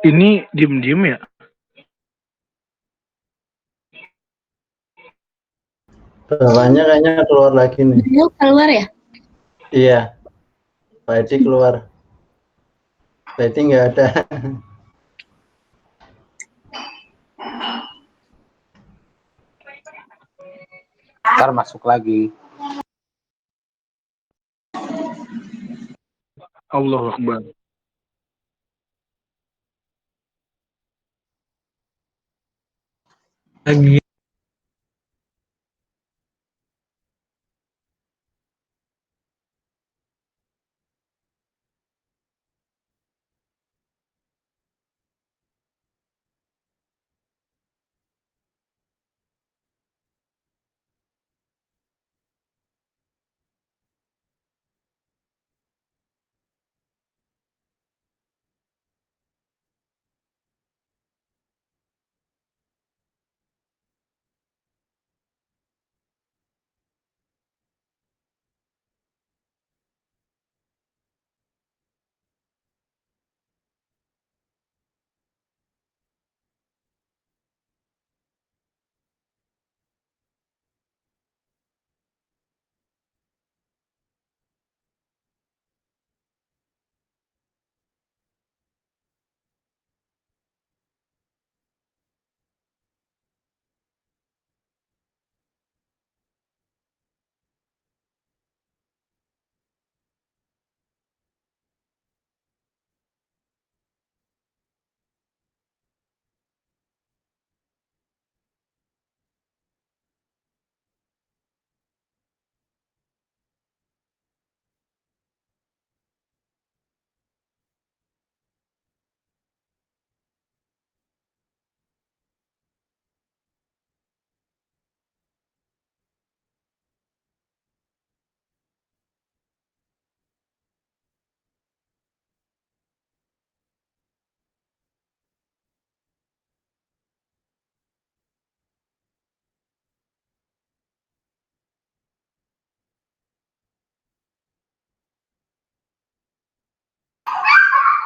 Ini diem-diem ya? Bawahnya kayaknya keluar lagi nih. Beliau keluar ya? Iya. Pak Edi keluar. Pak Edi nggak ada. Ntar masuk lagi. Allahu Akbar. Lagi.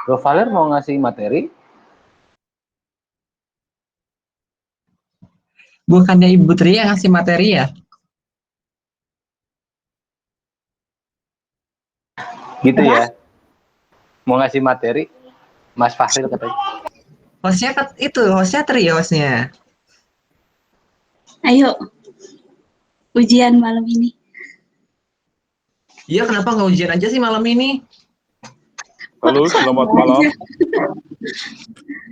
Bro Valer mau ngasih materi? Bukannya Ibu Tri yang ngasih materi ya? Gitu ya. Mau ngasih materi? Mas Fahril katanya. Hostnya Tri hostnya. Ayo, ujian malam ini. Iya, kenapa nggak ujian aja sih malam ini? Halo, selamat malam.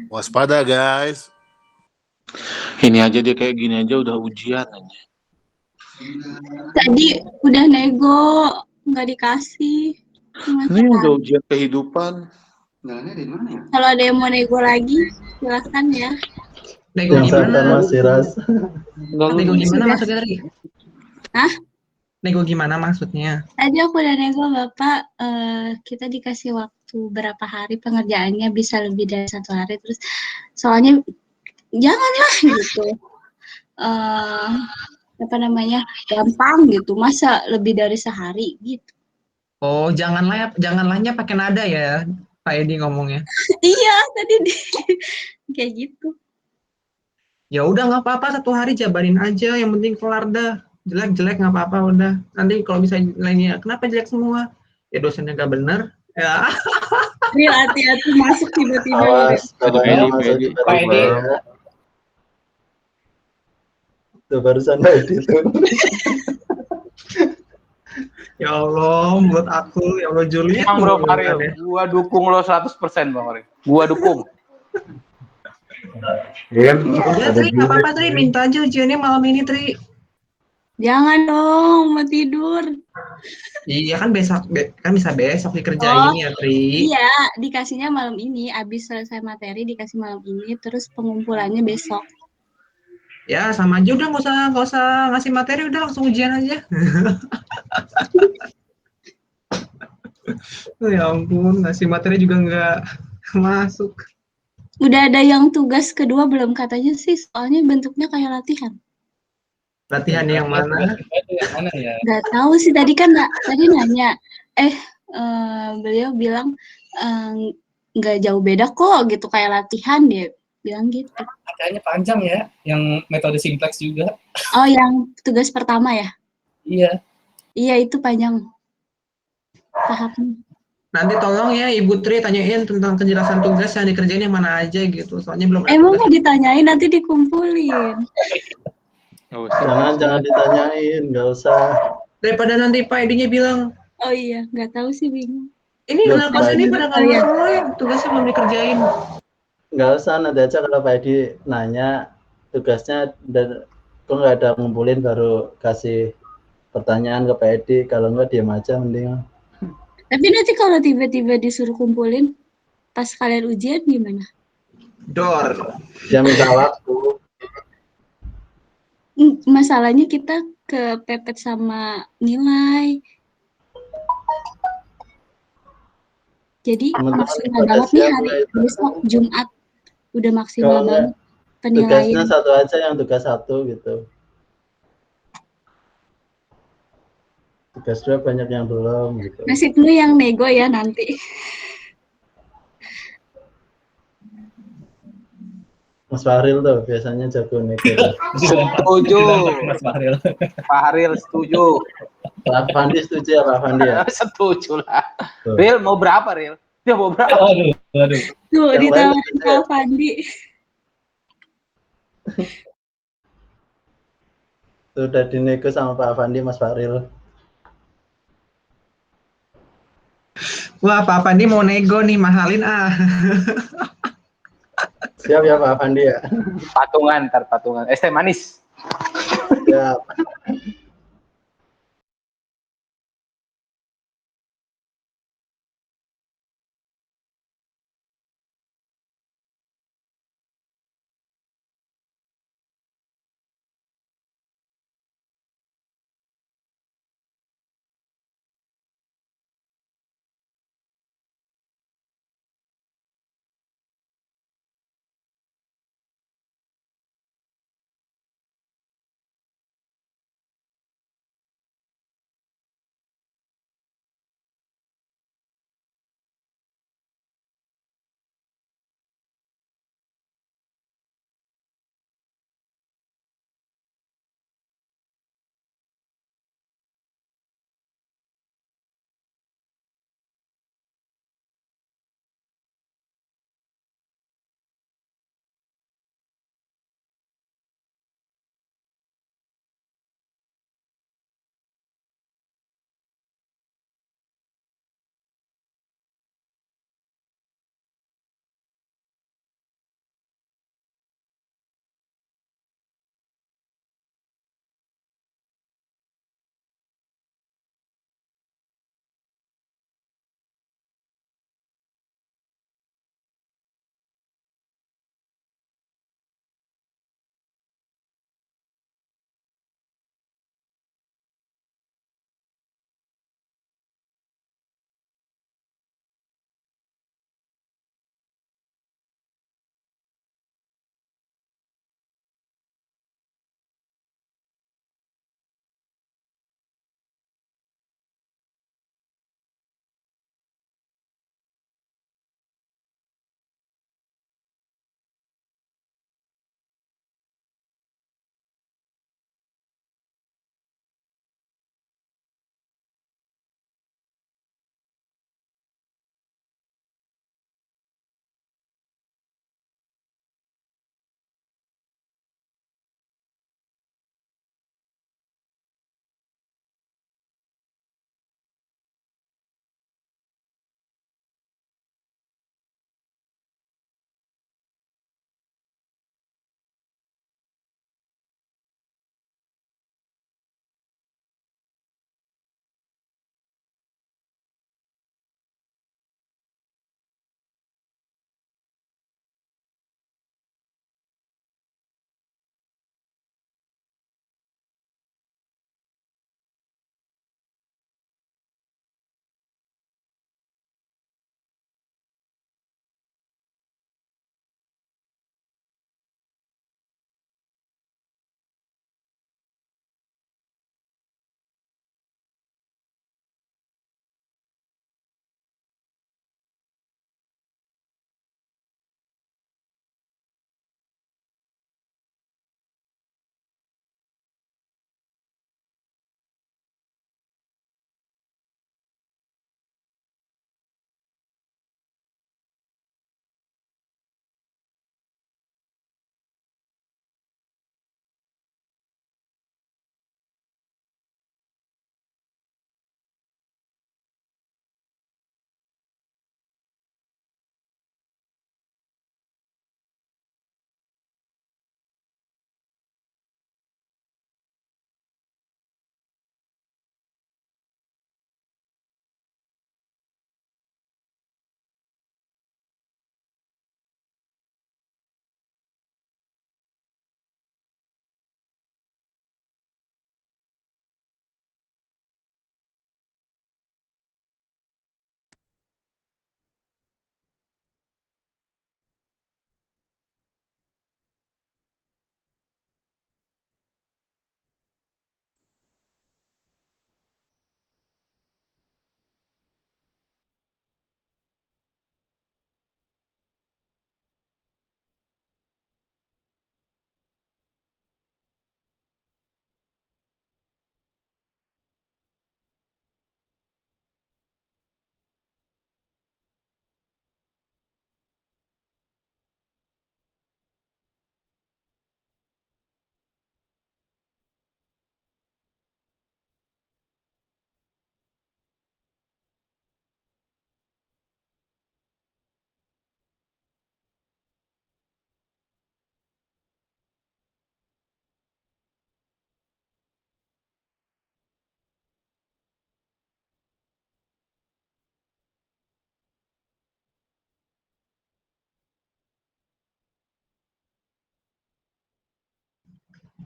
Waspada guys. Ini aja dia kayak gini aja udah ujian aja. Tadi udah nego, nggak dikasih. Ini udah ujian kehidupan. Kalau ada yang mau nego lagi, silakan ya. Nego Yang gimana? setan Mas Siras. Nego gimana Sudah. maksudnya Tri? Hah? Nego gimana maksudnya? Tadi aku udah nego Bapak, kita dikasih waktu berapa hari pengerjaannya bisa lebih dari 1 hari. Terus soalnya janganlah gitu. Apa namanya, gampang gitu, masa lebih dari sehari gitu. Oh, janganlahnya pakai nada ya, Pak Edi ngomongnya. Iya, tadi kayak gitu. Ya udah nggak apa-apa, 1 hari jabarin aja, yang penting kelar dah. Jelek nggak apa-apa udah. Nanti kalau bisa lainnya, kenapa jelek semua? Ya dosennya nggak bener. Ya. Real, hati-hati masuk tiba-tiba. Awas, bapaknya masuk Pak tiba-tiba. Edi. Tuh barusan Pak Edi tuh. Ya Allah, menurut aku, ya Allah Juliet. Bang Bro Fahril, gua dukung lo 100% Bang Fahril. Gua dukung. Iya, Udah Tri, nggak apa-apa Tri, minta aja ujiannya malam ini Tri. Jangan dong, mau tidur. Iya kan kan bisa besok dikerjain ya Tri. Iya, dikasihnya malam ini, abis selesai materi dikasih malam ini, terus pengumpulannya besok. Ya sama aja, udah nggak usah ngasih materi, udah langsung ujian aja. Ya ampun, ngasih materi juga nggak masuk. Udah ada yang tugas kedua belum katanya sih, soalnya bentuknya kayak latihan. Latihan yang mana? Yang mana ya? Nggak tahu sih, tadi kan tadi nanya, beliau bilang nggak jauh beda kok gitu kayak latihan dia bilang gitu. Kayaknya panjang ya, yang metode simplex juga. Oh, yang tugas pertama ya? Iya. Iya, itu panjang tahapnya. Nanti tolong ya Ibu Tri tanyain tentang kejelasan tugas yang dikerjain yang mana aja gitu. Soalnya belum ada Emang tugas. mau ditanyain nanti dikumpulin. Nggak usah. Jangan ditanyain, nggak usah. Daripada nanti Pak Edinya bilang, Oh iya, nggak tahu sih, bingung. ini Loh, kenapa Pak sini Edi, pada Oh iya. ngomong ya tugasnya belum dikerjain. nggak usah, nanti aja kalau Pak Edi nanya tugasnya dan kok nggak ada ngumpulin baru kasih pertanyaan ke Pak Edi, kalau nggak diam aja mending. Tapi nanti kalau tiba-tiba disuruh kumpulin pas kalian ujian gimana? Dor. Dia minta waktu. Masalahnya kita kepepet sama nilai. Jadi Teman-teman maksimal pada banget nih siap hari nggak itu? besok Jumat. Udah maksimal Kalau banget tugasnya penilaian. satu aja, yang tugas satu gitu. Tugas dua banyak yang belum gitu. Nasib lu yang nego ya nanti. Mas Fahril tuh biasanya jago nego tuh. Setuju. Mas Fahril. Pak Haril setuju. Pak Fandi setuju ya Pak Fandi ya? Setuju lah. Tuh. Ril mau berapa Ril? Dia mau berapa? Aduh. Tuh, Yang lain ditawarin setuju ya? Pak Fandi. Sudah dinego sama Pak Fandi, Mas Fahril. Wah, Pak Pandi mau nego nih, mahalin ah. Siap ya Pak Fandi ya? Patungan, ntar patungan. Es teh manis. Siap.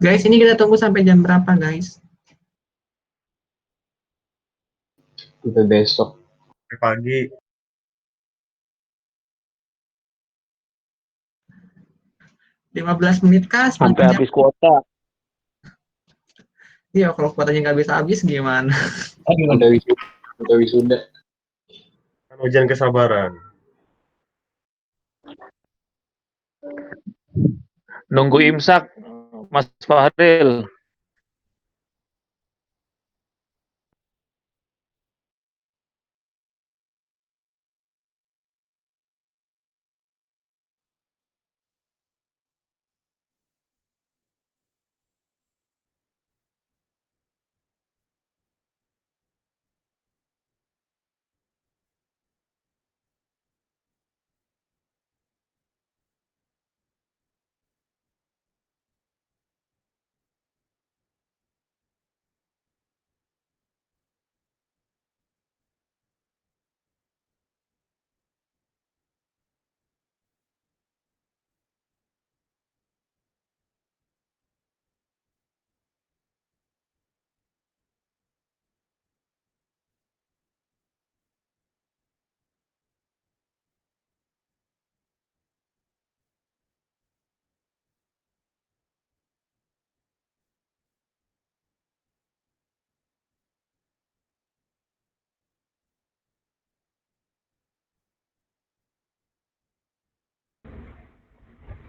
Guys, ini kita tunggu sampai jam berapa, guys? Sampai besok. Pagi. 15 menit kah? Sampai habis kuota. Iya, kalau kuotanya nggak bisa habis gimana? Sampai wisuda. Kan ujian kesabaran. Nunggu imsak, Mas Fahril.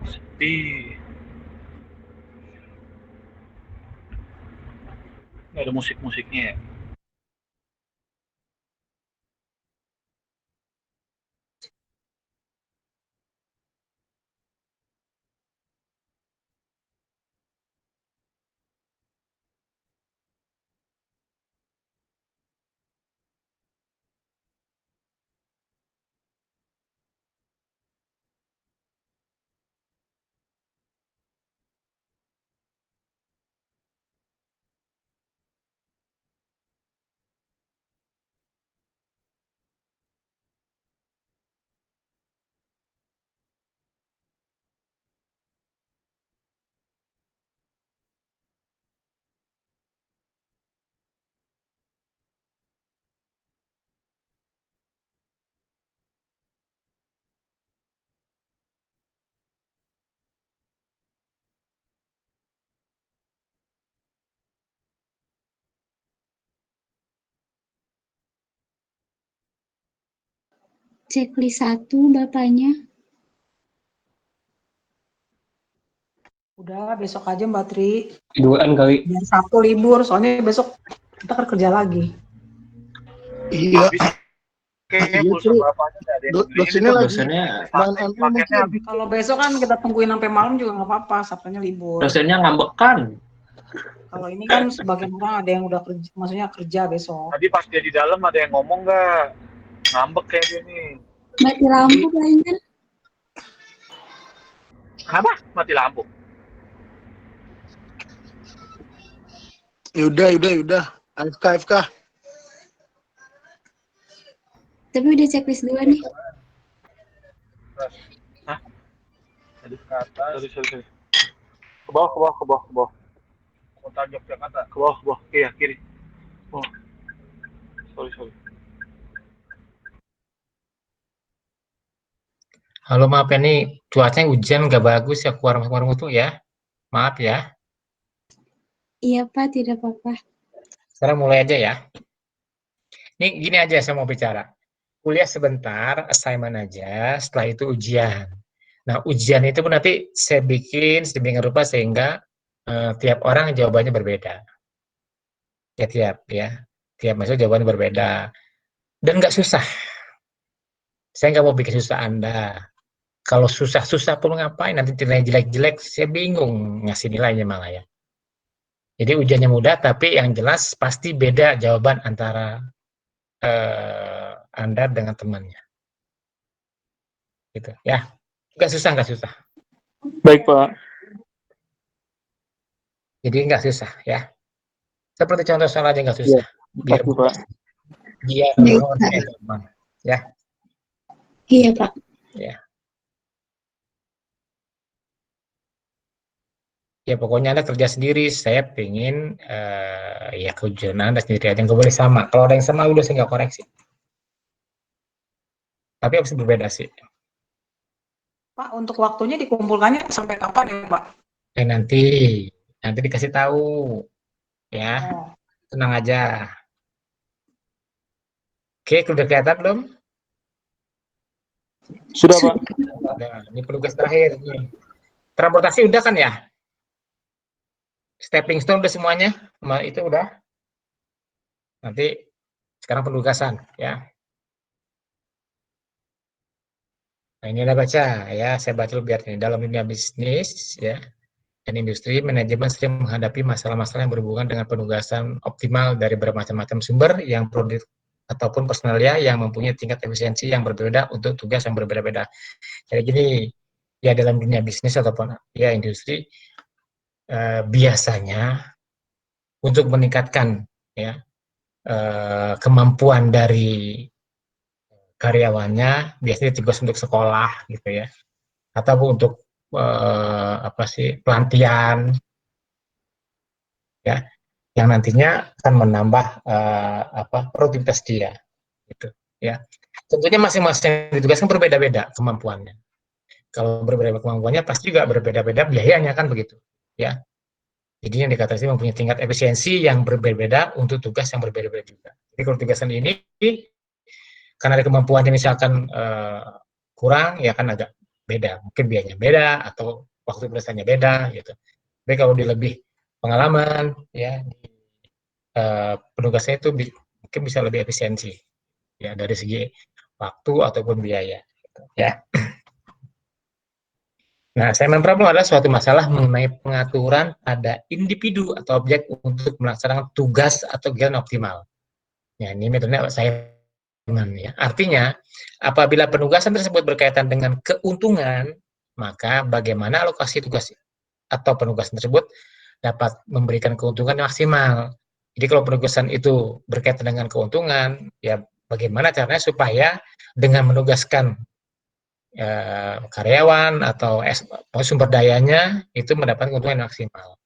Sepi. Nggak ada musik-musiknya ya. Checklist 1 Bapaknya. Udah besok aja Mbak Tri. Duaan kali. Biar Sabtu libur, soalnya besok kita kan kerja lagi. Iya. Kayaknya Iya, pulsa Tri. berapanya nggak ada yang beli. Dosennya lagi Dosennya main ML Paketnya mungkin. Kalau besok kan kita tungguin sampai malam juga nggak apa-apa, Sabtunya libur. dosennya ngambekan. Kalau ini kan sebagian orang ada yang udah kerja, maksudnya kerja besok. Tadi pas dia di dalam ada yang ngomong nggak? Ngambek kayak dia nih. Mati lampu kayaknya. Apa? Mati lampu. Yaudah. AFK. Tapi udah checklist 2 nih. Hah? Tadi ke atas. Sorry. Ke bawah. Kota Yogyakarta. Ke bawah. Iya, kiri. Oh. Sorry. Halo, maaf ya nih, cuacanya hujan nggak bagus ya, keluar itu ya. Maaf ya. Iya Pak, tidak apa-apa. Sekarang mulai aja ya. Nih gini aja saya mau bicara. Kuliah sebentar, assignment aja, setelah itu ujian. Nah, ujian itu pun nanti saya bikin sedemikian rupa sehingga tiap orang jawabannya berbeda. Tiap masuk jawabannya berbeda. Dan nggak susah. Saya nggak mau bikin susah Anda. Kalau susah-susah pun ngapain, nanti nilai jelek-jelek, saya bingung ngasih nilainya malah ya. Jadi ujiannya mudah, tapi yang jelas pasti beda jawaban antara Anda dengan temannya. Gitu ya. Nggak susah. Baik, Pak. Jadi nggak susah ya. Seperti contoh soal aja nggak susah. Biar Pasti, Pak. Baik, Pak. teman. Ya. Iya Pak. Ya. Ya pokoknya Anda kerja sendiri, saya pengen ya kejujuran Anda sendiri aja, nggak boleh sama. Kalau ada yang sama udah saya nggak koreksi. Tapi harus berbeda sih. Pak, untuk waktunya dikumpulkannya sampai kapan ya, Pak? Nanti dikasih tahu ya, Oh, tenang aja. Oke, udah kelihatan belum? Sudah, Pak. Nah, ini penugas terakhir nih. Transportasi udah kan ya? Stepping stone udah semuanya? Itu udah. Nanti sekarang penugasan ya. Nah, ini Anda baca ya, saya baca dulu biar ini. Dalam dunia bisnis ya dan industri, manajemen sering menghadapi masalah-masalah yang berhubungan dengan penugasan optimal dari bermacam-macam sumber yang produk ataupun personalia yang mempunyai tingkat efisiensi yang berbeda untuk tugas yang berbeda-beda. Jadi gini, ya dalam dunia bisnis ataupun ya industri, biasanya untuk meningkatkan ya kemampuan dari karyawannya, biasanya tugas untuk sekolah gitu ya, atau untuk pelatihan ya, yang nantinya akan menambah produktivitas dia gitu ya. Tentunya masing-masing ditugaskan berbeda-beda kemampuannya. Kalau berbeda kemampuannya pasti juga berbeda-beda biayanya kan begitu ya. Jadi yang dikatakan mempunyai tingkat efisiensi yang berbeda-beda untuk tugas yang berbeda-beda juga. Jadi kalau tugasan ini karena ada kemampuannya misalkan kurang ya kan agak beda, mungkin biayanya beda atau waktu prestasinya beda gitu. Tapi kalau dia lebih pengalaman ya, penugasnya itu mungkin bisa lebih efisiensi ya dari segi waktu ataupun biaya gitu, ya. Nah, assignment problem adalah suatu masalah mengenai pengaturan pada individu atau objek untuk melaksanakan tugas atau kegiatan optimal. Ya, ini metodenya assignment ya. Artinya, apabila penugasan tersebut berkaitan dengan keuntungan, maka bagaimana alokasi tugas atau penugasan tersebut dapat memberikan keuntungan yang maksimal. Jadi kalau penugasan itu berkaitan dengan keuntungan, ya bagaimana caranya supaya dengan menugaskan karyawan atau sumber dayanya itu mendapatkan keuntungan yang maksimal.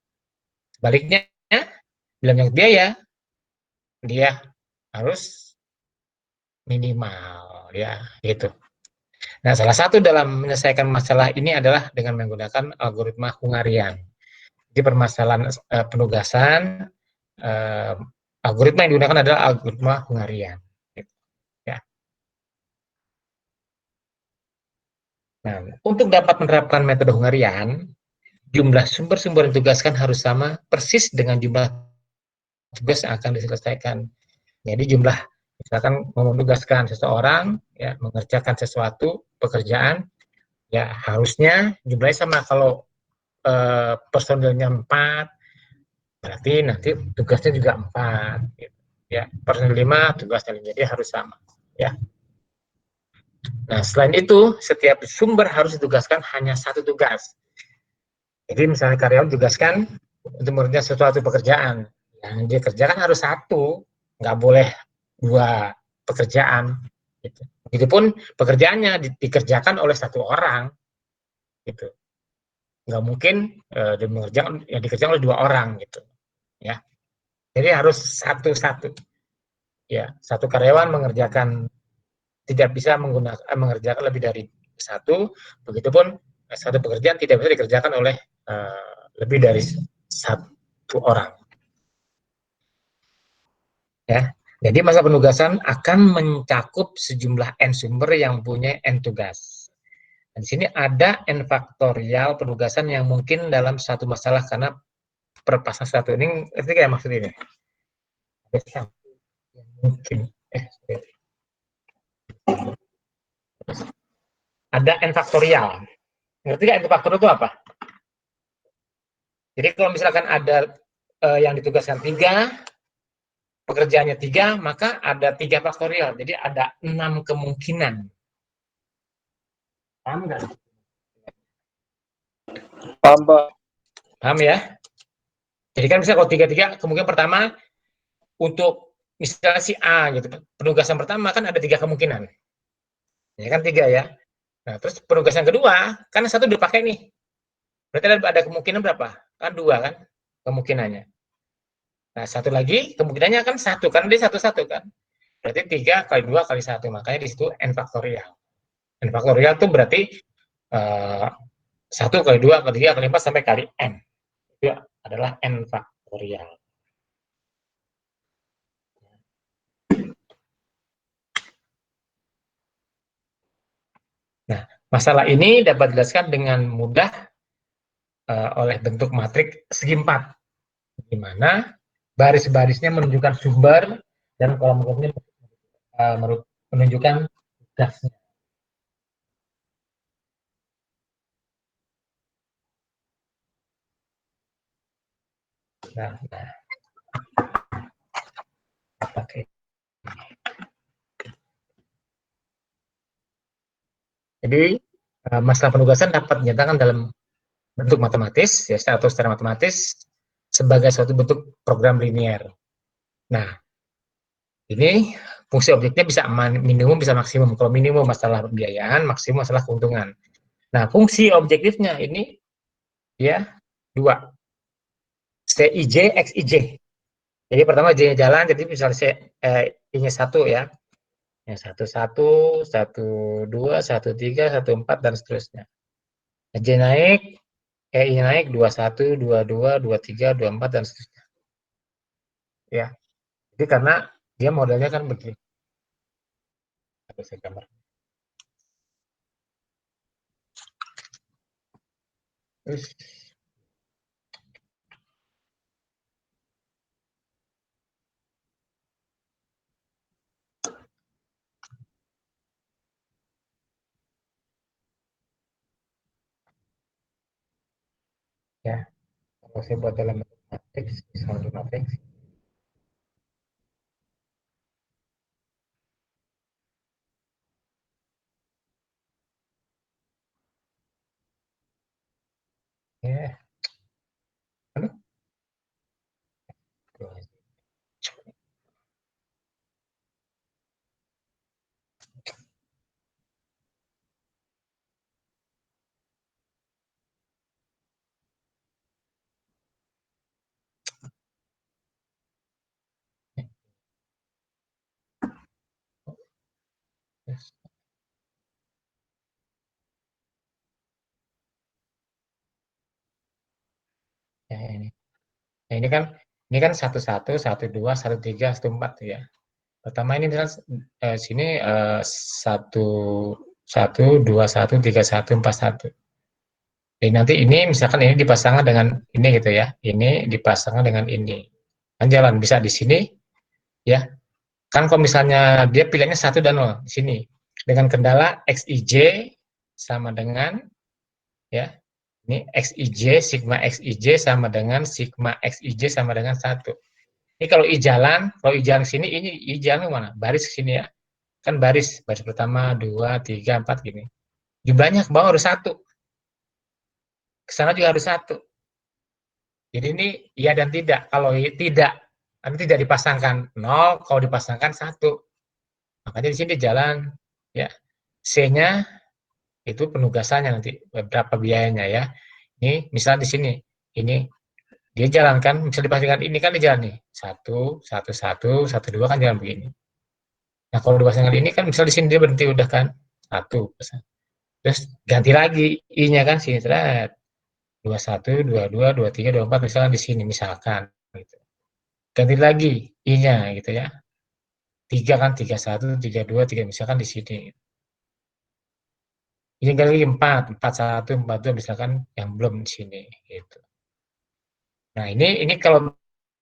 Sebaliknya, bila menyangkut biaya, dia harus minimal ya gitu. Nah, salah satu dalam menyelesaikan masalah ini adalah dengan menggunakan algoritma Hungarian. Jadi permasalahan penugasan, algoritma yang digunakan adalah algoritma Hungarian. Gitu, ya. Nah, untuk dapat menerapkan metode Hungarian, jumlah sumber-sumber yang ditugaskan harus sama persis dengan jumlah tugas yang akan diselesaikan. Jadi jumlah, misalkan menugaskan seseorang ya mengerjakan sesuatu pekerjaan, ya harusnya jumlahnya sama. Kalau personilnya 4, berarti nanti tugasnya juga 4. Gitu. Ya, personil 5, tugasnya 5, jadi harus sama. Ya. Nah, selain itu, setiap sumber harus ditugaskan hanya satu tugas. Jadi misalnya karyawan ditugaskan untuk mengerjakan sesuatu pekerjaan, yang dia kerjakan harus satu, nggak boleh 2 pekerjaan. Gitu. Begitupun pekerjaannya dikerjakan oleh 1 orang, gitu. Nggak mungkin dikerjakan oleh 2 orang, gitu. Ya, jadi harus satu-satu. Ya, 1 karyawan tidak bisa mengerjakan lebih dari 1. Begitupun 1 pekerjaan tidak bisa dikerjakan oleh lebih dari 1 orang. Ya, jadi masa penugasan akan mencakup sejumlah n sumber yang punya n tugas. Dan di sini ada n faktorial penugasan yang mungkin dalam satu masalah karena perpasan satu ini, ngerti kayak maksud ini? Mungkin. Ada n faktorial. Ngerti nggak n faktorial itu apa? Jadi kalau misalkan ada yang ditugaskan 3, pekerjaannya 3, maka ada 3 faktorial. Jadi ada 6 kemungkinan. Paham nggak? Paham, Pak. Paham ya? Jadi kan bisa kalau 3 kemungkinan pertama untuk misalnya si A gitu. Penugasan pertama kan ada 3 kemungkinan. Ya kan 3 ya. Nah, terus penugasan kedua kan 1 dipakai nih. Berarti ada kemungkinan berapa? Kan 2 kan kemungkinannya. Nah, satu lagi kemungkinannya kan 1, karena dia 1 kan. Berarti 3 kali 2 kali 1, makanya di situ n faktorial. N faktorial itu berarti 1 kali 2 kali 3 kali 4 sampai kali n. Itu adalah n faktorial. Nah, masalah ini dapat dijelaskan dengan mudah oleh bentuk matrik segi 4, di mana baris-barisnya menunjukkan sumber dan kolom-kolomnya menunjukkan gasnya. Nah, oke. Jadi masalah penugasan dapat dinyatakan dalam bentuk matematis, ya, atau secara matematis sebagai suatu bentuk program linear. Nah, ini fungsi objeknya bisa minimum, bisa maksimum. Kalau minimum masalah pembiayaan, maksimum masalah keuntungan. Nah, fungsi objektifnya ini ya 2. CIJ, XIJ. Jadi pertama J-nya jalan, jadi misalnya I-nya 1 ya. Yang 1, 1, 1, 2, 1, 3, 1, 4, dan seterusnya. J naik, I naik 21, 22, 23, 24, dan seterusnya. Ya, jadi karena dia modelnya kan begini. Saya gambar. Terus, ya, kalau saya buat dalam matriks, misalnya matriks, ya, aduh, ya ini. Nah, ini kan 1, 1, 1, 2, 1, 3, 1, 4 ya. Pertama ini misalnya sini 1, 1, 2, 1, 3, 1, 4, 1. Jadi nanti ini misalkan ini dipasangkan dengan ini gitu ya. Ini dipasangkan dengan ini. Kan jalan bisa di sini ya. Kan kalau misalnya dia pilihannya 1 dan 0 di sini. Dengan kendala XIJ sama dengan ya. Ini XIJ, sigma XIJ sama dengan sigma XIJ sama dengan 1. Ini kalau I jalan sini, ini I jalan kemana? Baris ke sini ya. Kan baris pertama, 2, 3, 4 gini. Jumlahnya ke bawah harus 1. Ke sana juga harus 1. Jadi ini iya dan tidak. Kalau tidak, nanti tidak dipasangkan 0, kalau dipasangkan 1. Makanya di sini jalan ya. C-nya itu penugasannya nanti berapa biayanya ya. Ini misalnya di sini, ini dia jalan kan, bisa dipasangkan ini kan di jalan nih. 1, 1, 1, 1, 2 kan jalan begini. Nah, kalau dipasangkan ini kan misal di sini dia berhenti udah kan 1. Terus ganti lagi I-nya kan sini, 21, 22, 23, 24 misalkan di sini misalkan gitu. Ganti lagi I-nya gitu ya. 3 kan 31, 32, 3 misalkan di sini. Ini kali lagi 4, 41, 42 misalkan yang belum di sini gitu. Nah, ini kalau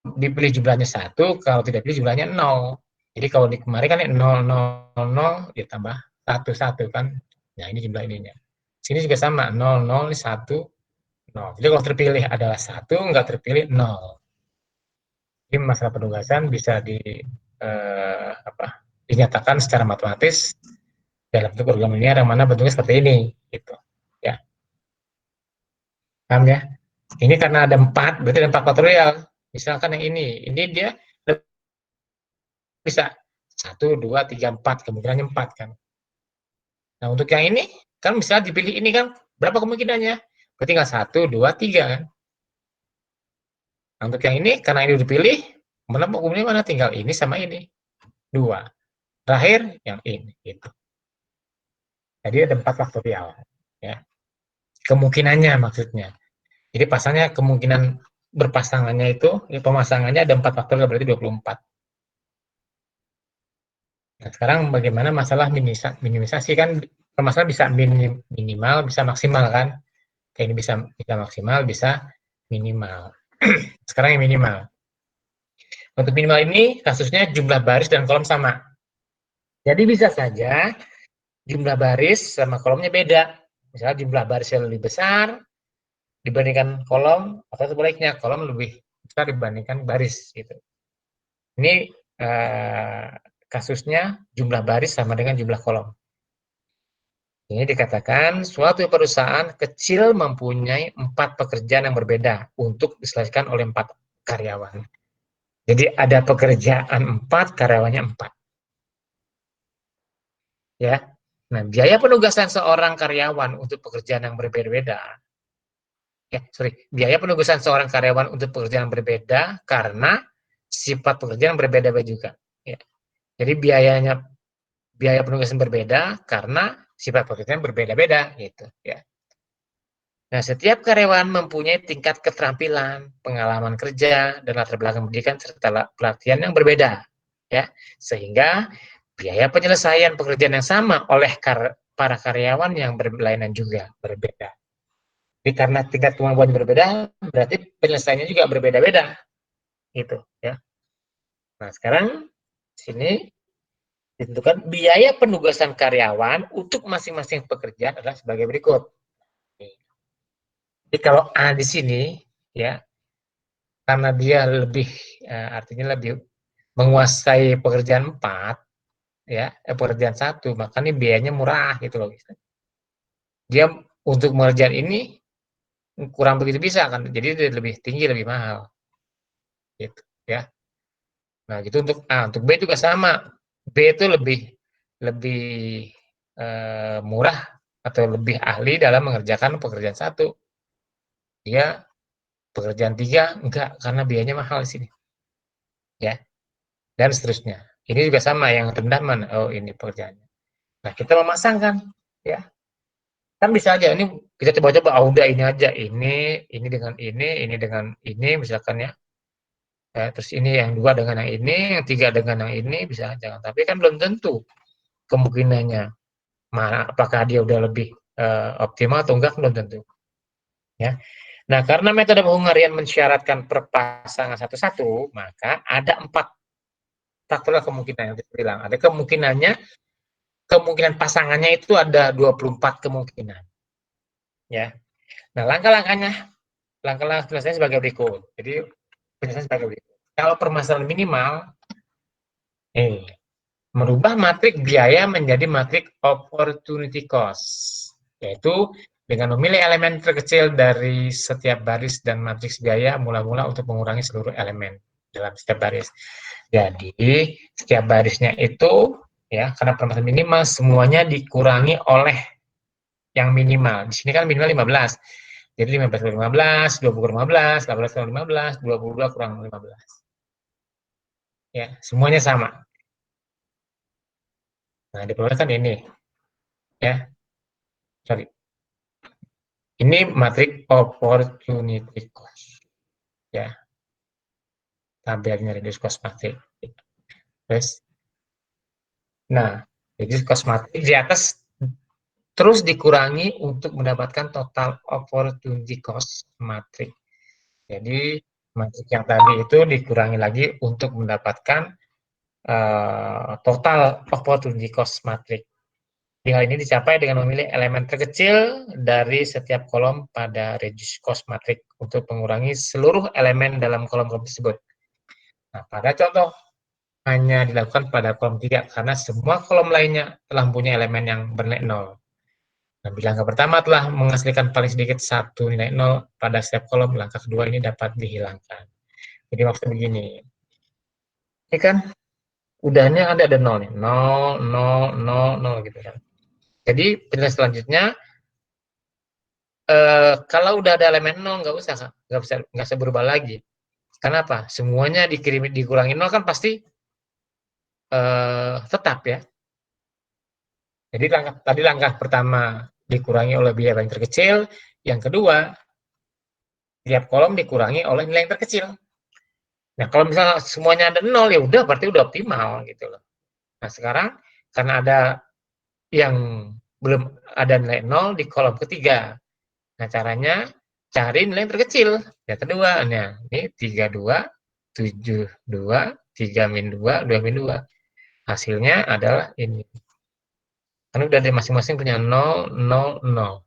dipilih jumlahnya 1, kalau tidak pilih jumlahnya 0. Jadi kalau di kemarin kan 0, 0, 0 ditambah 1, 1 kan. Nah, ini jumlah ininya. Sini juga sama, 0, 0, 1, 0. Jadi kalau terpilih adalah 1, nggak terpilih 0. Jadi masalah penugasan bisa dinyatakan secara matematis dalam bentuk program linear yang mana bentuknya seperti ini, gitu. Ya. Paham ya? Ini karena ada 4, berarti ada 4 faktorial. Misalkan yang ini dia bisa 1, 2, 3, 4, kemungkinannya 4 kan. Nah, untuk yang ini, kan bisa dipilih ini kan, berapa kemungkinannya? Berarti tinggal 1, 2, 3 kan. Nah, untuk yang ini, karena ini udah dipilih, umumnya mana? Tinggal ini sama ini. 2. Terakhir, yang ini. Gitu. Jadi ada 4 faktorial. Ya. Kemungkinannya maksudnya. Jadi pasangnya kemungkinan berpasangannya itu, pemasangannya ada 4 faktorial, berarti 24. Nah, sekarang bagaimana masalah minimisasi kan, permasalahan bisa minimal, bisa maksimal kan. Kayak ini bisa maksimal, bisa minimal. Sekarang yang minimal. Untuk minimal ini kasusnya jumlah baris dan kolom sama. Jadi bisa saja jumlah baris sama kolomnya beda. Misalnya jumlah barisnya lebih besar dibandingkan kolom, atau sebaliknya kolom lebih besar dibandingkan baris. Gitu. Ini kasusnya jumlah baris sama dengan jumlah kolom. Ini dikatakan suatu perusahaan kecil mempunyai 4 pekerjaan yang berbeda untuk diselesaikan oleh 4 karyawan. Jadi ada pekerjaan 4, karyawannya 4. Ya. Nah, biaya penugasan seorang karyawan untuk pekerjaan yang berbeda-beda. Biaya penugasan seorang karyawan untuk pekerjaan yang berbeda karena sifat pekerjaan yang berbeda-beda juga. Ya. Jadi biaya penugasan berbeda karena sifat pekerjaan berbeda-beda gitu ya. Nah, setiap karyawan mempunyai tingkat keterampilan, pengalaman kerja, dan latar belakang pendidikan serta pelatihan yang berbeda ya. Sehingga biaya penyelesaian pekerjaan yang sama oleh para karyawan yang berlainan juga berbeda. Jadi karena tingkat kemampuan berbeda, berarti penyelesaiannya juga berbeda-beda gitu ya. Nah, sekarang sini ditentukan biaya penugasan karyawan untuk masing-masing pekerjaan adalah sebagai berikut. Jadi kalau A di sini ya, karena dia lebih artinya lebih menguasai pekerjaan 4 ya, pekerjaan 1, maka ini biayanya murah gitu loh. Dia untuk mengerjakan ini kurang begitu bisa kan, jadi dia lebih tinggi, lebih mahal. Gitu ya. Nah, gitu untuk A. Untuk B juga sama. B itu lebih murah atau lebih ahli dalam mengerjakan pekerjaan 1. Dia pekerjaan 3 enggak, karena biayanya mahal di sini. Ya. Dan seterusnya. Ini juga sama, yang rendah mana? Oh, ini pekerjaannya. Nah, kita memasangkan ya. Kan bisa aja ini kita coba-coba, udah ini aja, ini dengan ini dengan ini misalkan ya. Terus ini yang 2 dengan yang ini, yang 3 dengan yang ini, bisa aja. Tapi kan belum tentu kemungkinannya. Apakah dia udah lebih optimal atau enggak, belum tentu. Ya. Nah, karena metode penghungarian mensyaratkan perpasangan satu-satu, maka ada 4 faktor kemungkinan yang kita bilang. Ada kemungkinan pasangannya itu ada 24 kemungkinan. Ya. Nah, langkah-langkahnya penyelesaian sebagai berikut. Jadi penyelesaian sebagai berikut. Kalau permasalahan minimal, merubah matrik biaya menjadi matrik opportunity cost, yaitu dengan memilih elemen terkecil dari setiap baris dan matriks biaya mula-mula untuk mengurangi seluruh elemen dalam setiap baris. Jadi setiap barisnya itu ya, karena permasalahan minimal semuanya dikurangi oleh yang minimal. Di sini kan minimal 15. Jadi 15 kurang 15, 20 kurang 15, 18 kurang 15, 22 kurang 15. Ya, semuanya sama. Nah, diperolehkan ini. Ya. Sorry. Ini matrik opportunity cost. Ya. Tabelnya reduce cost matrik. Terus. Nah, reduce cost matrik di atas terus dikurangi untuk mendapatkan total opportunity cost matrik. Jadi, matrik yang tadi itu dikurangi lagi untuk mendapatkan total opportunity cost matrik. Hal ini dicapai dengan memilih elemen terkecil dari setiap kolom pada reduce cost matrik untuk mengurangi seluruh elemen dalam kolom-kolom tersebut. Nah, pada contoh hanya dilakukan pada kolom 3 karena semua kolom lainnya telah mempunyai elemen yang bernilai 0. Nah, bila langkah pertama telah menghasilkan paling sedikit 1 nilai 0 pada setiap kolom, langkah kedua ini dapat dihilangkan. Jadi maksudnya begini. Ini kan udahnya ada 0 nih. 0, 0, 0, 0 gitu kan. Jadi penilaian selanjutnya kalau udah ada elemen 0 nggak usah berubah lagi. Kenapa? Semuanya dikurangi 0 kan pasti tetap ya. Jadi langkah pertama dikurangi oleh biaya paling terkecil, yang kedua tiap kolom dikurangi oleh nilai yang terkecil. Nah, kalau misalnya semuanya ada 0 ya udah berarti udah optimal gitu loh. Nah, sekarang karena ada yang belum ada nilai 0 di kolom ketiga. Nah, caranya cari nilai yang terkecil. Yang kedua, nah, ini 32, 72, 3 min 2, 2 min 2. Hasilnya adalah ini. Karena udah ada masing-masing punya 0, 0, 0.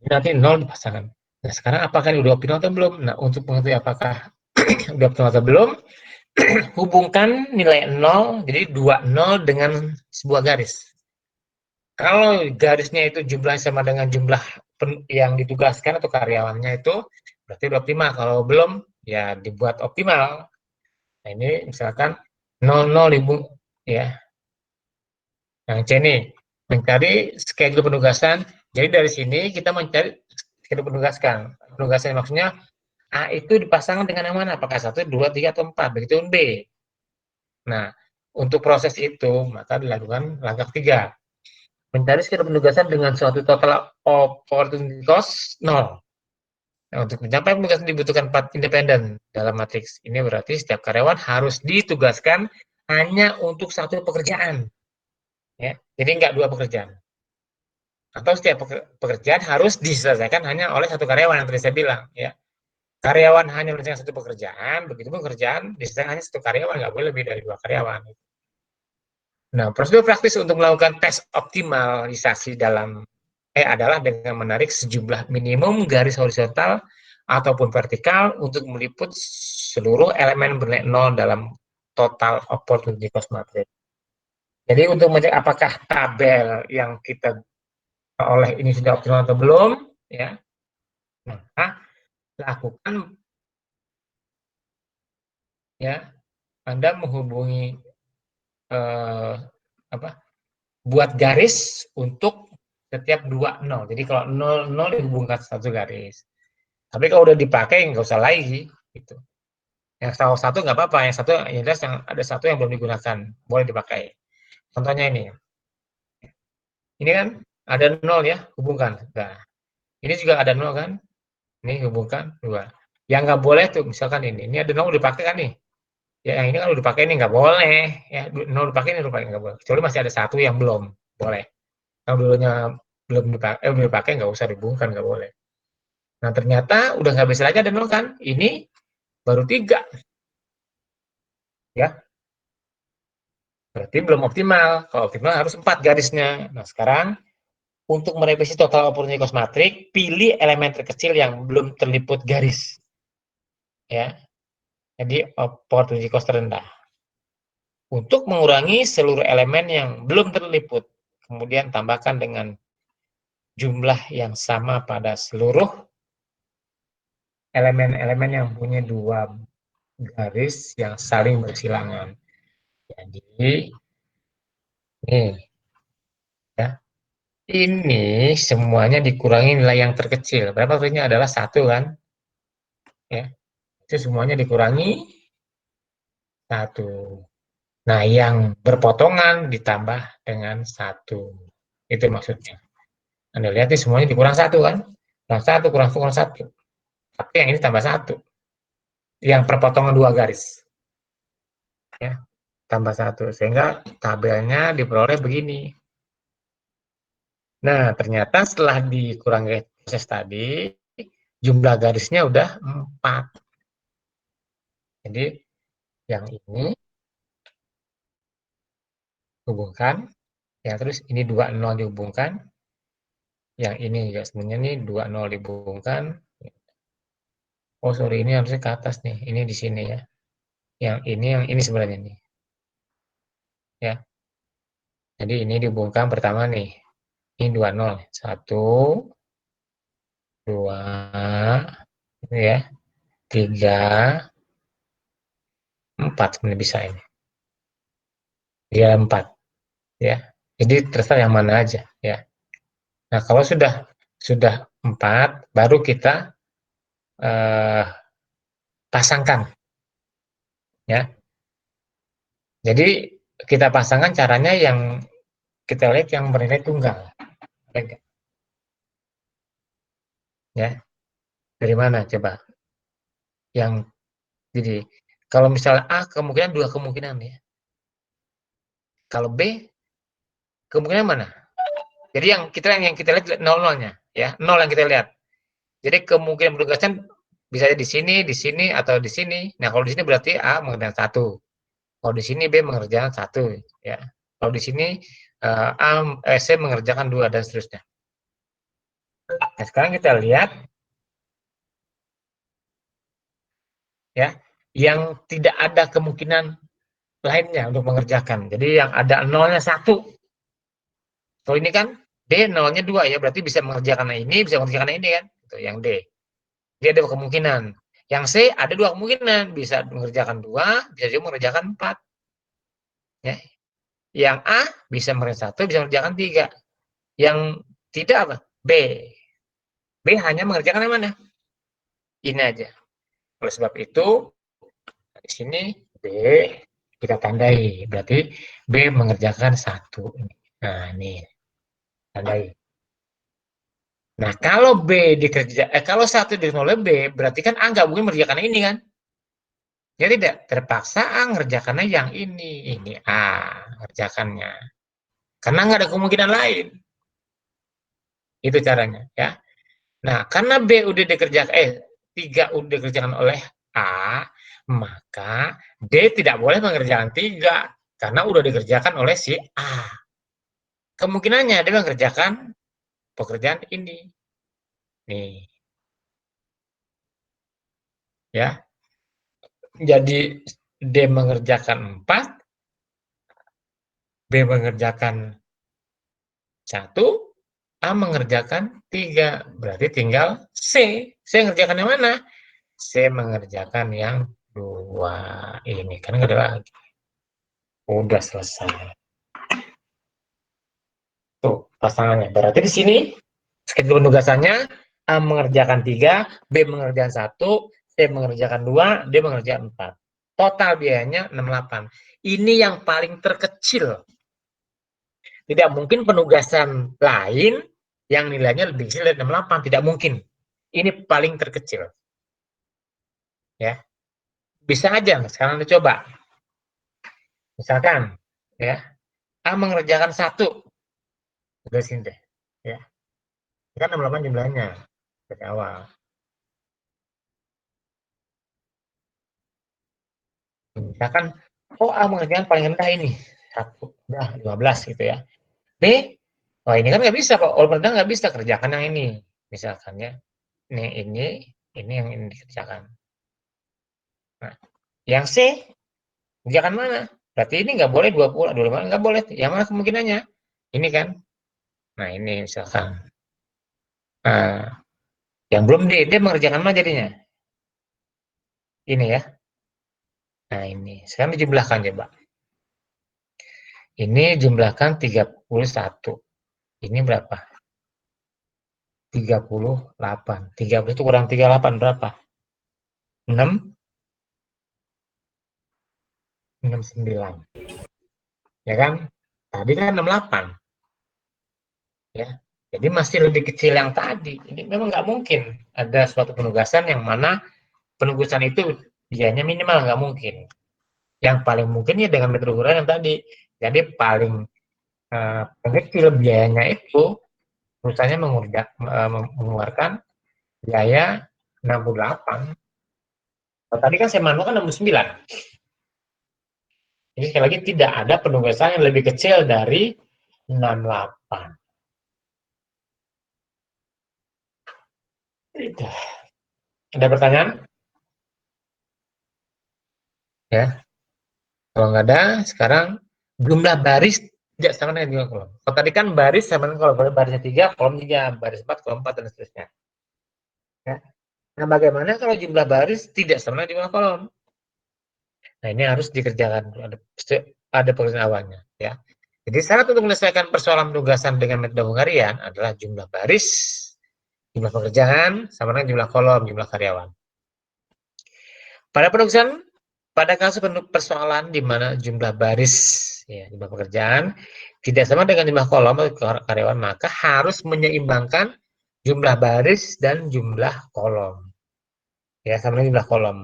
Nanti 0 dipasangkan. Nah, sekarang apakah ini udah optimal atau belum? Nah, untuk mengetahui apakah udah optimal atau belum, hubungkan nilai 0, jadi 20 dengan sebuah garis. Kalau garisnya itu jumlahnya sama dengan jumlah yang ditugaskan atau karyawannya itu, berarti udah optimal. Kalau belum, ya dibuat optimal. Nah, ini misalkan 00 ribu, ya. Yang C nih, mencari schedule penugasan. Jadi dari sini kita mencari schedule penugasan. Penugasan maksudnya A itu dipasang dengan yang mana? Apakah 1, 2, 3, atau 4? Begitu B. Nah, untuk proses itu, maka dilakukan langkah 3. Mencari schedule penugasan dengan suatu total opportunity cost 0. Nah, untuk mencapai penugasan dibutuhkan 4 independen dalam matriks. Ini berarti setiap karyawan harus ditugaskan hanya untuk satu pekerjaan. Ya, jadi nggak 2 pekerjaan. Atau setiap pekerjaan harus diselesaikan hanya oleh satu karyawan yang tadi saya bilang. Ya. Karyawan hanya menyelesaikan satu pekerjaan, begitu pekerjaan diselesaikan hanya satu karyawan, nggak boleh lebih dari 2 karyawan. Nah, prosedur praktis untuk melakukan tes optimalisasi adalah dengan menarik sejumlah minimum garis horizontal ataupun vertikal untuk meliput seluruh elemen bernilai 0 dalam total opportunity cost matrix. Jadi untuk mengecek apakah tabel yang kita oleh ini sudah optimal atau belum, ya, maka lakukan, ya, Anda menghubungi buat garis untuk setiap 2 0. Jadi kalau 0 0 dihubungkan satu garis. Tapi kalau udah dipakai nggak usah lagi gitu. Yang salah satu nggak apa-apa, yang satu yang jelas yang ada satu yang belum digunakan, boleh dipakai. Contohnya ini. Ini kan ada 0 ya, hubungkan. Nah, ini juga ada 0 kan? Ini hubungkan 2. Yang nggak boleh tuh misalkan ini ada 0 dipakai kan nih. Ya, yang ini kan udah dipakai ini nggak boleh ya, 0 dipakai ini dipakai nggak boleh. Kecuali masih ada satu yang belum boleh. Kalau dulunya belum dipakai nggak usah dihubungkan, nggak boleh. Nah, ternyata udah nggak bisa lagi ada 0 kan? Ini baru 3. Ya. Berarti belum optimal. Kalau optimal harus 4 garisnya. Nah, sekarang untuk merevisi total opportunity cost matrix, pilih elemen terkecil yang belum terliput garis. Ya. Jadi opportunity cost terendah. Untuk mengurangi seluruh elemen yang belum terliput, kemudian tambahkan dengan jumlah yang sama pada seluruh elemen-elemen yang punya 2 garis yang saling bersilangan. Jadi, nih, ya, ini semuanya dikurangi nilai yang terkecil. Berapa terkecilnya adalah 1 kan? Ya, itu semuanya dikurangi 1. Nah, yang berpotongan ditambah dengan 1. Itu maksudnya. Anda lihat ini semuanya dikurang 1 kan? Kurang 1, kurang 1. Tapi yang ini tambah 1. Yang perpotongan 2 garis. Ya, tambah 1. Sehingga tabelnya diperoleh begini. Nah, ternyata setelah dikurangi proses tadi, jumlah garisnya udah 4. Jadi, yang ini hubungkan, ya terus ini 2 0 dihubungkan, yang ini juga sebenarnya nih 2 0 dihubungkan. Oh sorry, ini harusnya ke atas nih, ini di sini ya. Yang ini sebenarnya nih. Ya. Jadi ini dihubungkan pertama nih. Ini 2 0. 1, 2, ini ya. 3, 4 sebenarnya bisa ini. 3, 4. Ya. Jadi terserah yang mana aja ya. Nah, kalau sudah 4 baru kita pasangkan, ya. Jadi kita pasangkan caranya yang kita lihat yang bernilai tunggal, ya. Dari mana coba? Yang jadi kalau misalnya A kemungkinan 2 kemungkinan ya. Kalau B kemungkinan mana? Jadi yang kita lihat 0-0-nya ya, 0 yang kita lihat. Jadi kemungkinan penugasan bisa di sini atau di sini. Nah, kalau di sini berarti A mengerjakan 1. Kalau di sini B mengerjakan 1 ya. Kalau di sini C mengerjakan 2 dan seterusnya. Nah, sekarang kita lihat ya, yang tidak ada kemungkinan lainnya untuk mengerjakan. Jadi yang ada 0-nya 1. Kalau ini kan D 0-nya 2 ya, berarti bisa mengerjakan ini, bisa mengerjakan ini kan. Itu yang D. Dia ada kemungkinan. Yang C ada 2 kemungkinan, bisa mengerjakan 2, bisa juga mengerjakan 4. Ya. Yang A bisa mengerjakan 1, bisa mengerjakan 3. Yang tidak apa? B. B hanya mengerjakan yang mana? Ini aja. Oleh sebab itu, di sini B kita tandai. Berarti B mengerjakan 1. Nah, ini. Tandai. Nah, kalau B kalau 1 dikerjakan oleh B, berarti kan A nggak mungkin mengerjakan ini kan? Ya tidak, terpaksa A ngerjakannya yang ini A ngerjakannya. Karena nggak ada kemungkinan lain. Itu caranya ya. Nah, karena B udah dikerjakan 3 udah dikerjakan oleh A, maka D tidak boleh mengerjakan 3 karena udah dikerjakan oleh si A. Kemungkinannya dia mengerjakan pekerjaan ini. Nih. Ya. Jadi D mengerjakan 4, B mengerjakan 1, A mengerjakan 3. Berarti tinggal C. C mengerjakan yang mana? C mengerjakan yang 2. Ini kan nggak ada lagi. Udah selesai. Tuh pasangannya. Berarti di sini schedule penugasannya A mengerjakan 3, B mengerjakan 1, C mengerjakan 2, D mengerjakan 4. Total biayanya 68. Ini yang paling terkecil. Tidak mungkin penugasan lain yang nilainya lebih kecil dari 68. Tidak mungkin. Ini paling terkecil. Ya. Bisa aja. Sekarang kita coba. Misalkan, ya, A mengerjakan 1. Dari sini deh. Ya. Kan 68 jumlahnya. Dari awal. Misalkan, A mengerjakan paling rendah ini. 1. Udah, 15 gitu ya. B, ini kan nggak bisa, Pak. All nggak bisa kerjakan yang ini. Misalkan ya. Ini yang ini dikerjakan. Nah, yang C, kerjakan mana? Berarti ini nggak boleh 20, 25 nggak boleh. Yang mana kemungkinannya? Ini kan. Nah, ini misalkan. Nah, yang belum D, dia mengerjakan mana jadinya? Ini ya. Nah, ini. Sekarang dijumlahkan coba. Ini jumlahkan 31. Ini berapa? 38. 30 itu kurang 38 berapa? 6? 69. Ya kan? Tadi kan 68. Ya. Jadi masih lebih kecil yang tadi. Ini memang nggak mungkin ada suatu penugasan yang mana penugasan itu biayanya minimal, nggak mungkin. Yang paling mungkin ya dengan metode ukuran yang tadi. Jadi paling kecil biayanya itu perusahaannya mengeluarkan biaya 68. Tadi kan saya manual kan 69. Jadi sekali lagi tidak ada penugasan yang lebih kecil dari 68. Itu. Ada pertanyaan? Ya. Kalau nggak ada, sekarang jumlah baris tidak sama dengan jumlah kolom. Kalau tadi kan baris sama dengan kolom. Barisnya 3, kolom 3, baris 4, kolom 4, dan seterusnya. Ya. Nah, bagaimana kalau jumlah baris tidak sama dengan jumlah kolom? Nah, ini harus dikerjakan. Ada pekerjaan awalnya. Ya. Jadi syarat untuk menyelesaikan persoalan penugasan dengan metode Hungarian adalah jumlah baris Jumlah pekerjaan sama dengan jumlah kolom, jumlah karyawan. Pada penugasan, pada kasus persoalan di mana jumlah baris, ya, jumlah pekerjaan tidak sama dengan jumlah kolom atau karyawan, maka harus menyeimbangkan jumlah baris dan jumlah kolom. Ya, sama dengan jumlah kolom.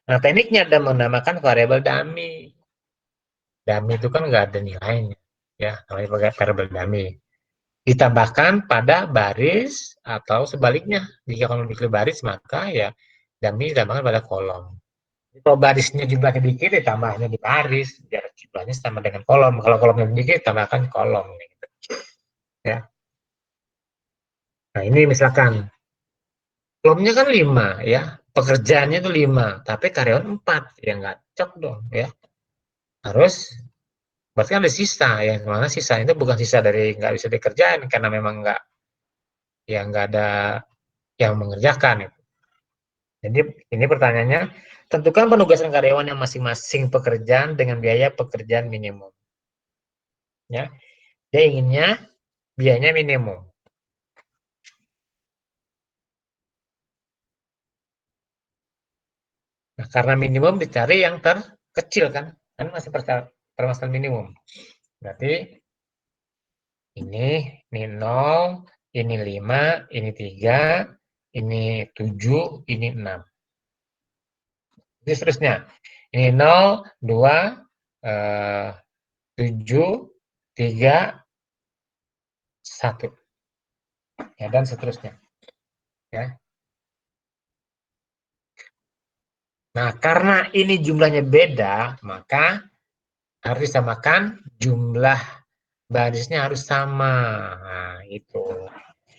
Nah, tekniknya ada menamakan variabel dummy. Dummy itu kan nggak ada nilainya, ya, namanya variabel dummy. Ditambahkan pada baris atau sebaliknya. Jika kolom diklik baris, maka ya dummy ditambahkan pada kolom. Kalau barisnya jumlahnya dikit, ya tambahnya di baris, biar jumlahnya sama dengan kolom. Kalau kolomnya dikit, tambahkan kolom. Gitu. Ya. Nah, ini misalkan kolomnya kan 5, ya, pekerjaannya itu 5, tapi karyawan 4, ya nggak cocok dong, ya. Harus, berarti kan ada sisa, ya, mana sisa itu bukan sisa dari nggak bisa dikerjain, karena memang nggak ada yang mengerjakan. Gitu. Jadi ini pertanyaannya, tentukan penugasan karyawan yang masing-masing pekerjaan dengan biaya pekerjaan minimum. Ya, dia inginnya biayanya minimum. Nah, karena minimum dicari yang terkecil kan masih permasalahan minimum. Berarti ini 0, ini 5, ini 3, ini 7, ini 6. Jadi seterusnya. Ini 0, 2, 7, 3, 1. Ya, dan seterusnya. Ya. Nah, karena ini jumlahnya beda, maka harus disamakan jumlah barisnya harus sama. Nah, itu.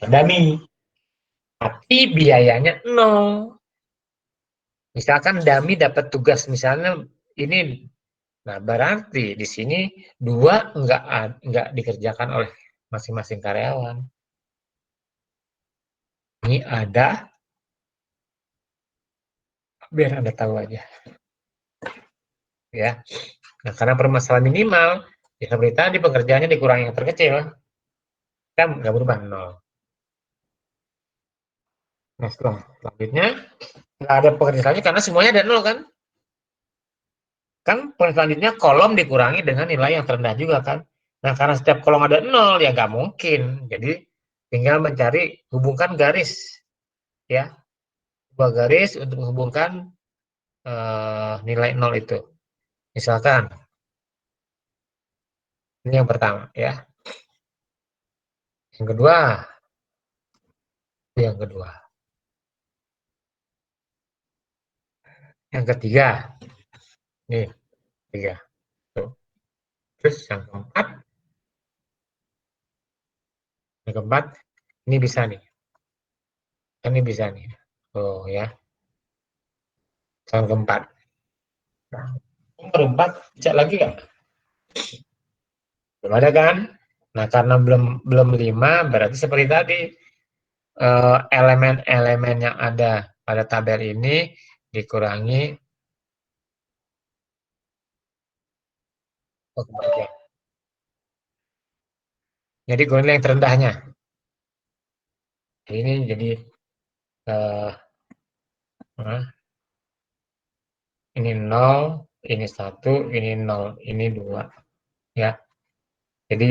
Dummy. Tapi biayanya 0. Misalkan dummy dapat tugas misalnya ini, nah berarti di sini 2 enggak dikerjakan oleh masing-masing karyawan. Ini ada, biar Anda tahu aja. Ya. Nah, karena permasalahan minimal, ya seperti tadi pekerjaannya dikurangi yang terkecil, kan nggak berubah 0. Nah, selanjutnya nggak ada pekerjaan selanjutnya karena semuanya ada 0 kan? Kan selanjutnya kolom dikurangi dengan nilai yang terendah juga kan? Nah, karena setiap kolom ada 0, ya nggak mungkin. Jadi, tinggal mencari hubungkan garis. Ya, sebuah garis untuk menghubungkan nilai 0 itu. Misalkan, ini yang pertama ya. Yang kedua, yang kedua. Yang ketiga, nih, 3. Tuh. Terus yang keempat, ini bisa nih. Ini bisa nih. Oh ya. Yang keempat. Nah, yang keempat, cek lagi nggak? Belum ada kan? Nah, karena belum 5, berarti seperti tadi, elemen-elemen yang ada pada tabel ini dikurangi kebagian. Jadi kurangi yang terendahnya. Ini jadi ini 0, ini 1, ini 0, ini 2. Ya. Jadi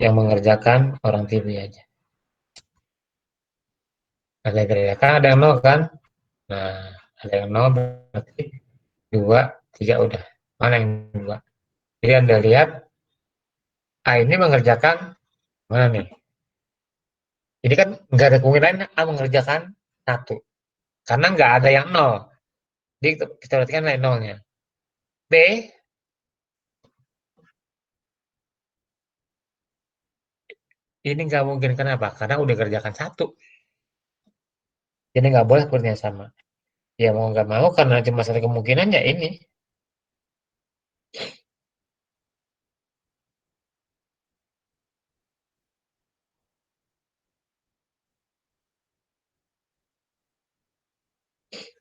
yang mengerjakan orang TV aja. Ada yang kerjakan, ada yang 0 kan? Nah, ada yang 0 berarti 2, 3 udah. Mana yang 2? Jadi Anda lihat, ini mengerjakan mana nih? Ini kan nggak ada kemungkinan A mengerjakan 1. Karena nggak ada yang 0. Jadi kita perhatikan nilai 0-nya. B, ini nggak mungkin. Kenapa? Karena udah kerjakan 1. Jadi nggak boleh kurangnya sama. Ya mau nggak mau karena cuma satu kemungkinan ya ini.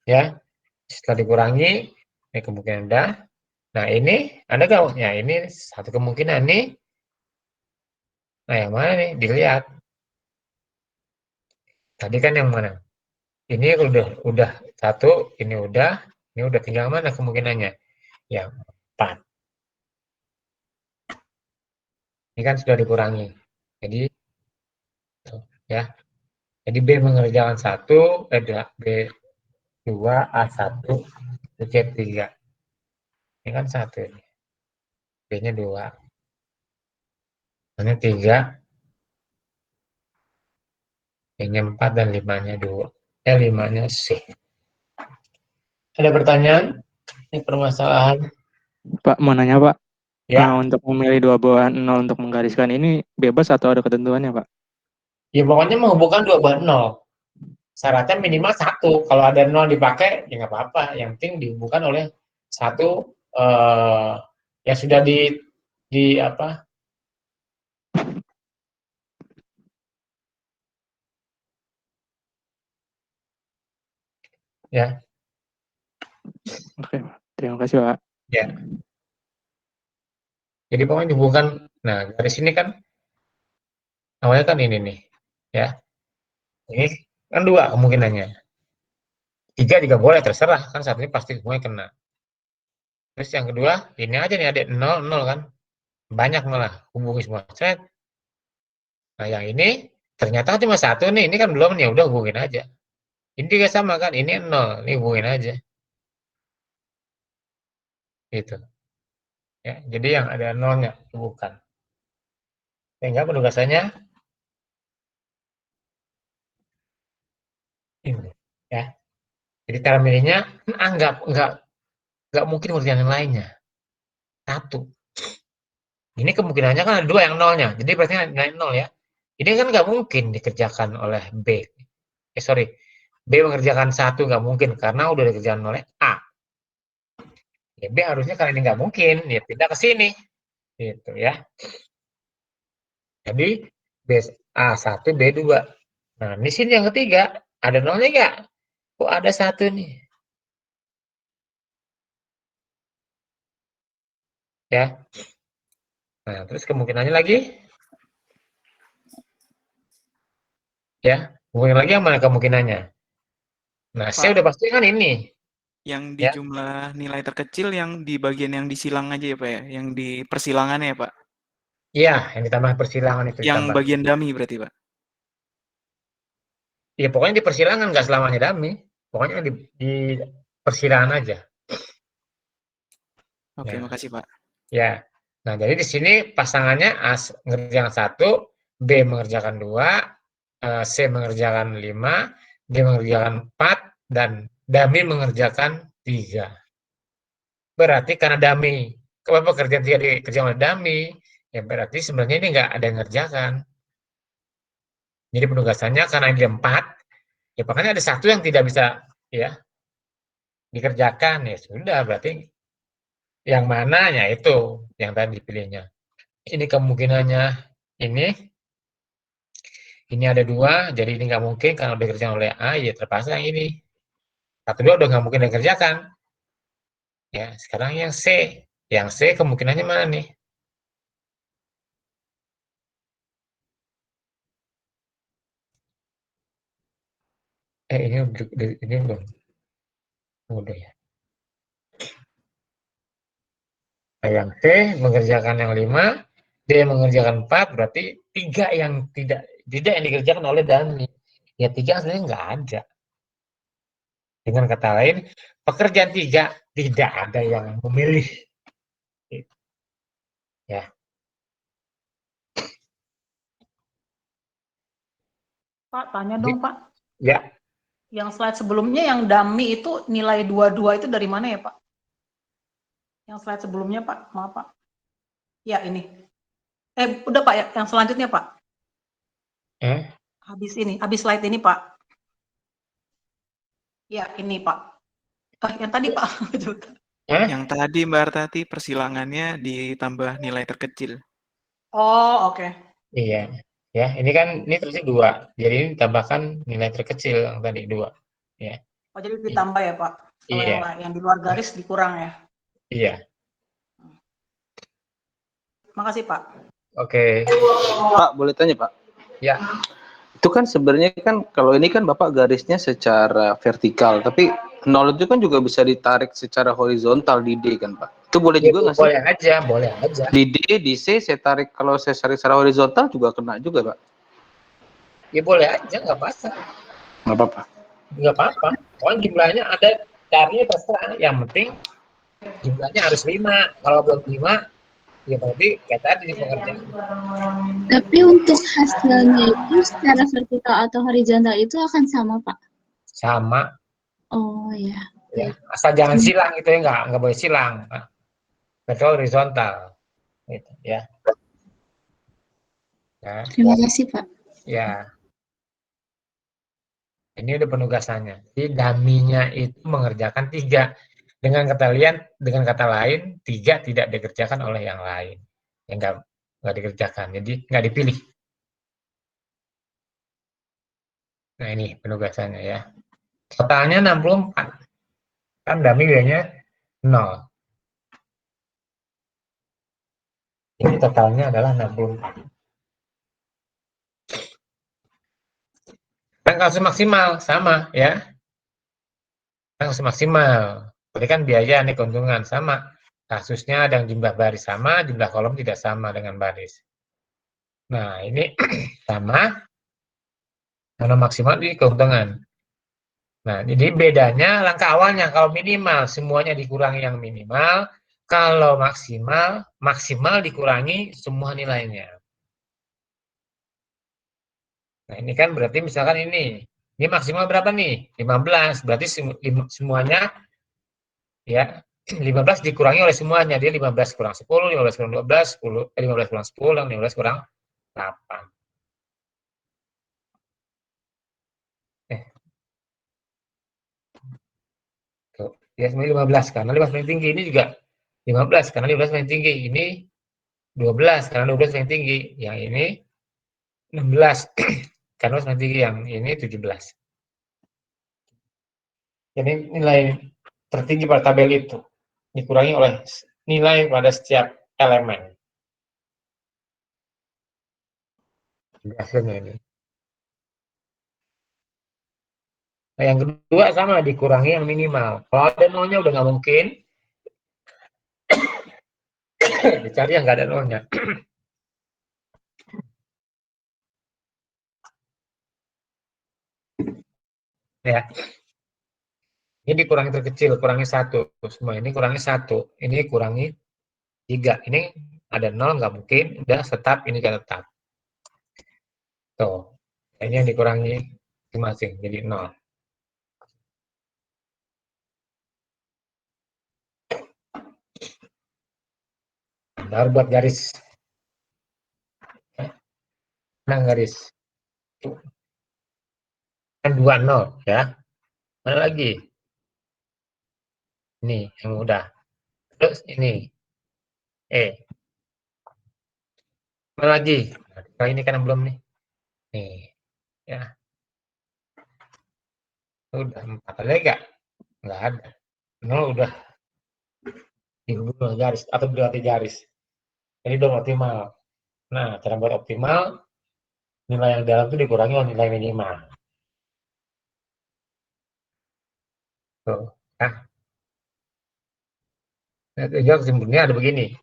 Ya, setelah dikurangi, ini kemungkinan ada. Nah ini ada nggak? Ya ini satu kemungkinan nih. Nah yang mana nih? Dilihat. Tadi kan yang mana? Ini udah 1, ini udah tinggal mana kemungkinannya? Yang 4. Ini kan sudah dikurangi. Jadi ya. Jadi B mengerjakan 1, B2, A1, C3. Ini kan 1 ini. B-nya 2. Ini 3. B-nya 4 dan 5-nya 2. 5-nya C. Ada pertanyaan? Ini permasalahan. Pak, mau nanya Pak, Ya, untuk memilih dua buah 0 untuk menggariskan ini bebas atau ada ketentuannya Pak? ya pokoknya menghubungkan 2 buah 0. Syaratnya minimal 1. Kalau ada 0 dipakai, ya nggak apa-apa. Yang penting dihubungkan oleh 1 yang sudah di apa? Ya, Oke, Pak. Terima kasih Pak. ya. Jadi pokoknya dihubungkan. Nah, dari sini kan awalnya kan ini nih, ya. Ini kan 2 kemungkinannya. 3 juga boleh, terserah. Kan saat ini pasti semuanya kena. Terus yang kedua, ini aja nih ada 0, 0 kan. Banyak malah, hubungi semua. Set. Nah, yang ini ternyata cuma 1 nih. Ini kan belum nih, udah hubungin aja. Ini juga sama kan, ini 0, ini hubungin aja. Gitu. Ya, jadi yang ada 0-nya bukan. Sehingga penugasannya ini, ya. Jadi cara milihnya nggak mungkin ngerjain yang lainnya. 1. Ini kemungkinannya kan ada 2 yang 0-nya. Jadi berarti nilai 0 ya. Ini kan nggak mungkin dikerjakan oleh B. B mengerjakan 1 nggak mungkin karena udah dikerjakan oleh A. Ya, B harusnya karena ini nggak mungkin, ya pindah ke sini. Gitu ya. Jadi B A1, B2. Nah, di sini yang ketiga, ada 0-nya nggak? Kok ada 1 nih? Ya. Nah, terus kemungkinannya lagi? Ya, kemungkinan lagi yang mana kemungkinannya? Nah, saya Pak, udah pasti kan ini. yang di Ya. jumlah nilai terkecil yang di bagian yang disilang aja ya Pak ya? Yang di persilangannya ya Pak? Iya, yang ditambah persilangan itu Yang ditambah. bagian dummy berarti Pak? Ya, pokoknya di persilangan nggak selamanya dummy. Pokoknya di persilangan aja. Oke, Ya. makasih Pak. Ya. Nah, jadi di sini pasangannya A mengerjakan 1, B mengerjakan 2, C mengerjakan 5, D mengerjakan 4, dan dummy mengerjakan 3. Berarti karena dummy, kalau pekerjaan 3 dikerjakan oleh dummy, ya berarti sebenarnya ini nggak ada yang ngerjakan. Jadi penugasannya karena ini 4, ya makanya ada 1 yang tidak bisa ya dikerjakan, ya sudah berarti yang mana ya itu yang tadi dipilihnya. Ini kemungkinannya ini ada 2, jadi ini nggak mungkin karena udah dikerjakan oleh A, ya terpaksa yang ini. 1, 2 udah nggak mungkin dikerjakan. Ya, sekarang yang C. Yang C kemungkinannya mana nih? Ini belum. Udah ya. Nah, yang C mengerjakan yang 5, D mengerjakan 4, berarti 3 yang tidak yang dikerjakan oleh dummy. Ya 3 sebenarnya nggak ada. Dengan kata lain, pekerjaan 3 tidak ada yang memilih. Ya. Pak, tanya dong Pak. Ya. Yang slide sebelumnya yang dummy itu nilai 22 itu dari mana ya Pak? Yang slide sebelumnya Pak, maaf Pak. Ya ini. Udah Pak ya, yang selanjutnya Pak. Habis slide ini Pak. Ya ini Pak. Yang tadi Pak. Yang tadi Mbak Artati persilangannya ditambah nilai terkecil. Oh, oke. Iya. Ya, ini kan ini terusnya 2. Jadi ini ditambahkan nilai terkecil yang tadi 2. Ya. Oh, jadi ditambah ya Pak. Kalau Iya. yang di luar garis dikurang ya. Iya. Makasih Pak. Oke. Pak, boleh tanya Pak? Ya. Itu kan sebenarnya kan kalau ini kan Bapak garisnya secara vertikal, tapi 0 itu kan juga bisa ditarik secara horizontal di D kan Pak? Itu boleh Ya, juga nggak sih? boleh aja, boleh aja. Di D, di C saya tarik, kalau saya tarik secara horizontal juga kena juga Pak? Ya boleh aja, nggak apa-apa. Nggak apa-apa. Nggak apa-apa. Pokoknya jumlahnya ada, caranya terserah. Yang penting jumlahnya harus 5. Kalau belum 5, ya berarti kayak tadi di pengerjaan. Tapi untuk hasilnya itu secara vertikal atau horizontal itu akan sama, Pak? Sama. Oh ya. Ya. Asal jangan silang gitu ya, nggak boleh silang. Betul, horizontal. Gitu, ya. Nah, Terima kasih, Pak. ya. Ini udah penugasannya. Jadi daminya itu mengerjakan 3. Dengan kata lain 3 tidak dikerjakan oleh yang lain. Yang nggak dikerjakan. Jadi nggak dipilih. Nah ini penugasannya ya. Totalnya 64. Kan dami biasanya 0. Ini totalnya adalah 64. Dan kasus maksimal sama ya. Kasus maksimal. Berarti kan biaya nih keuntungan sama. Kasusnya ada yang jumlah baris sama, jumlah kolom tidak sama dengan baris. Nah, ini sama, karena maksimal di keuntungan. Nah, jadi bedanya langkah awalnya. Kalau minimal, semuanya dikurangi yang minimal. Kalau maksimal, maksimal dikurangi semua nilainya. Nah, ini kan berarti misalkan ini maksimal berapa nih? 15. Berarti semuanya, ya, 15 dikurangi oleh semuanya. Dia 15 kurang 10, 15 kurang 12, 15 kurang 10, 15 kurang 8. Tuh, ya semuanya 15 karena 15 paling tinggi. Ini juga 15 karena 15 paling tinggi. Ini 12 karena 12 paling tinggi. Yang ini 16 karena paling tinggi. Yang ini 17. Jadi nilai tertinggi pada tabel itu dikurangi oleh nilai pada setiap elemen. Hasilnya ini. Nah, yang kedua sama, dikurangi yang minimal. Kalau ada nolnya udah nggak mungkin. Dicari yang nggak ada nolnya. Ya. Ini dikurangi terkecil, kurangi 1. Semua ini kurangi 1. Ini kurangi 3. Ini ada 0 nggak mungkin. Udah tetap, ini nggak tetap. Tuh. Ini yang dikurangi masing-masing. Jadi 0. Baru buat garis. Nah, garis. Kan 2, 0. Ya. Mana lagi? Ini yang mudah. Terus ini. Mana lagi? Nah, ini kan belum nih. Nih. Ya. Udah 4. Ada nggak? Nggak ada. 0 udah dihubung garis atau berarti garis. Jadi belum optimal. Nah, cara buat optimal, nilai yang dalam itu dikurangi oleh nilai minimal. Tuh. Nah, kesimpulannya ada begini.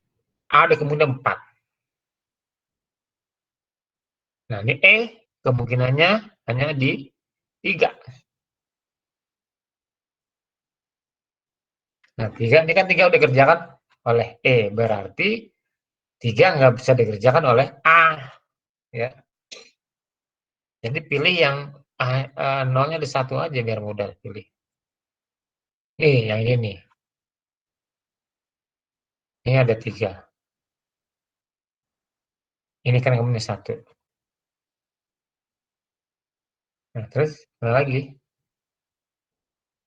Ada kemudian 4. Nah, ini kemungkinannya hanya di 3. Nah, 3 ini kan 3 udah dikerjakan oleh berarti 3 nggak bisa dikerjakan oleh A. Ya. Jadi pilih yang nolnya di 1 aja biar mudah pilih. Yang ini nih. Ini ada 3. Ini kan kemudian 1. Nah, terus mana lagi?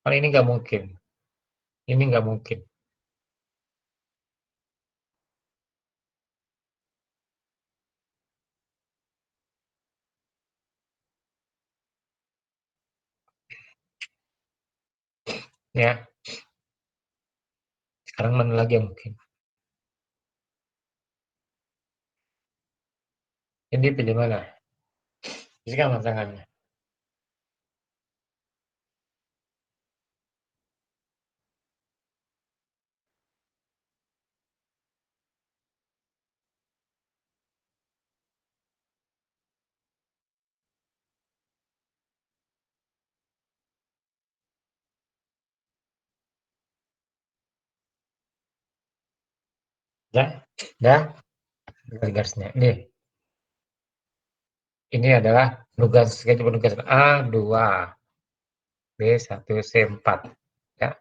Kalau ini nggak mungkin. Ini nggak mungkin. Ya. Sekarang mana lagi yang mungkin? Jadi pilih mana? Silakan tangannya. Ya, dah garisnya. Ini adalah penugasan A2, B1, C4. Ya.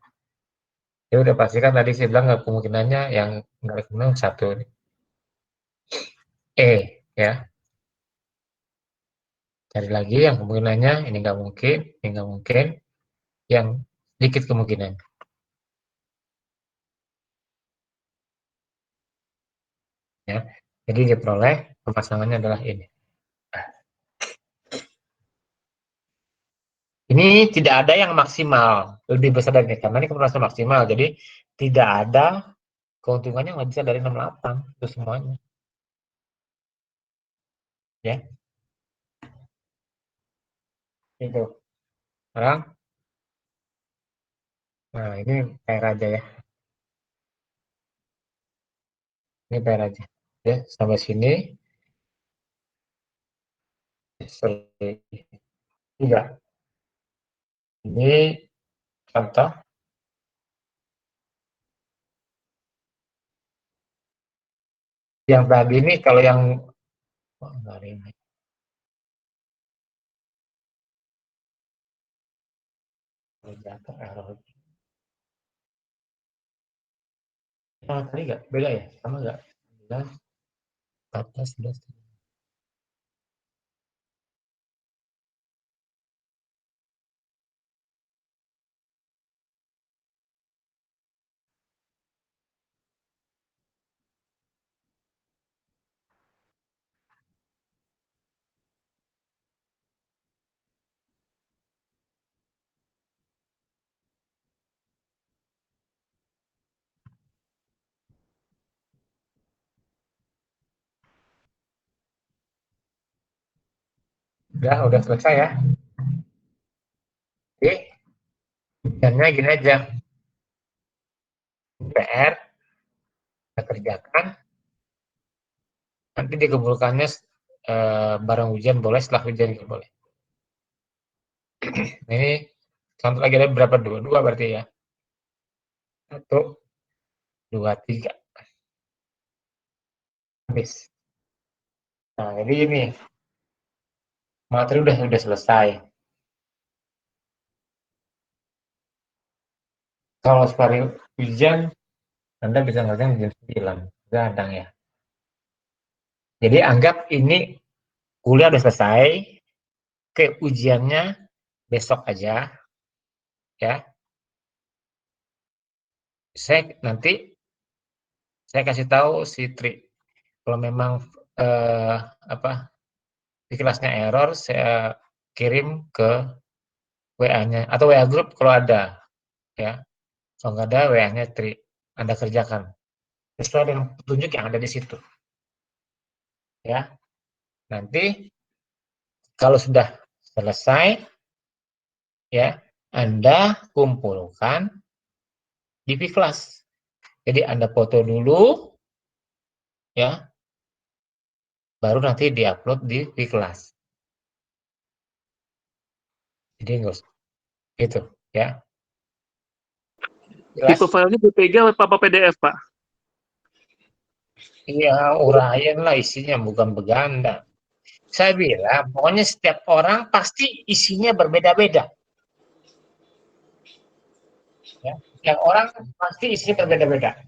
Ya udah pastikan tadi saya bilang nggak kemungkinannya yang nggak kemungkinan 1 E ya. Cari lagi yang kemungkinannya ini nggak mungkin, yang sedikit kemungkinan. Ya. Jadi diperoleh pemasangannya adalah ini. Ini tidak ada yang maksimal, lebih besar dari ini, karena ini keputusan maksimal, jadi tidak ada keuntungannya nggak bisa dari 68, itu semuanya. Ya. Itu. Sekarang, nah ini PR aja ya. Ini PR aja. Ya, sampai sini. Tidak. Ini contoh. Yang tadi ini kalau yang enggak ada ini. Nah, tadi enggak beda ya? Sama enggak? 14, 11. Udah selesai ya. Oke. Caranya gini aja. PR kita kerjakan. Nanti dikumpulkannya barang ujian boleh, setelah ujian juga boleh. Ini contoh lagi ada berapa? Dua berarti ya. 1, 2, 3. Habis. Nah, jadi ini materi udah selesai. Kalau sekali ujian, Anda bisa ngerjain jam 9. Gadang ya. Jadi anggap ini kuliah udah selesai, ke ujiannya besok aja, ya. Nanti saya kasih tahu si Tri. Kalau memang di kelasnya error, saya kirim ke WA-nya atau WA grup kalau ada, ya. Kalau nggak ada WA-nya Tri, Anda kerjakan sesuai dengan petunjuk yang ada di situ, ya. Nanti kalau sudah selesai, ya, Anda kumpulkan di Vkelas. Jadi Anda foto dulu, ya, baru nanti diupload di Vkelas. Jadi nggak usah gitu, ya. Tipe filenya PPG apa PDF, Pak? Iya, uraian lah isinya, bukan beganda. Saya bilang, pokoknya setiap orang pasti isinya berbeda-beda. Ya, setiap orang pasti isinya berbeda-beda.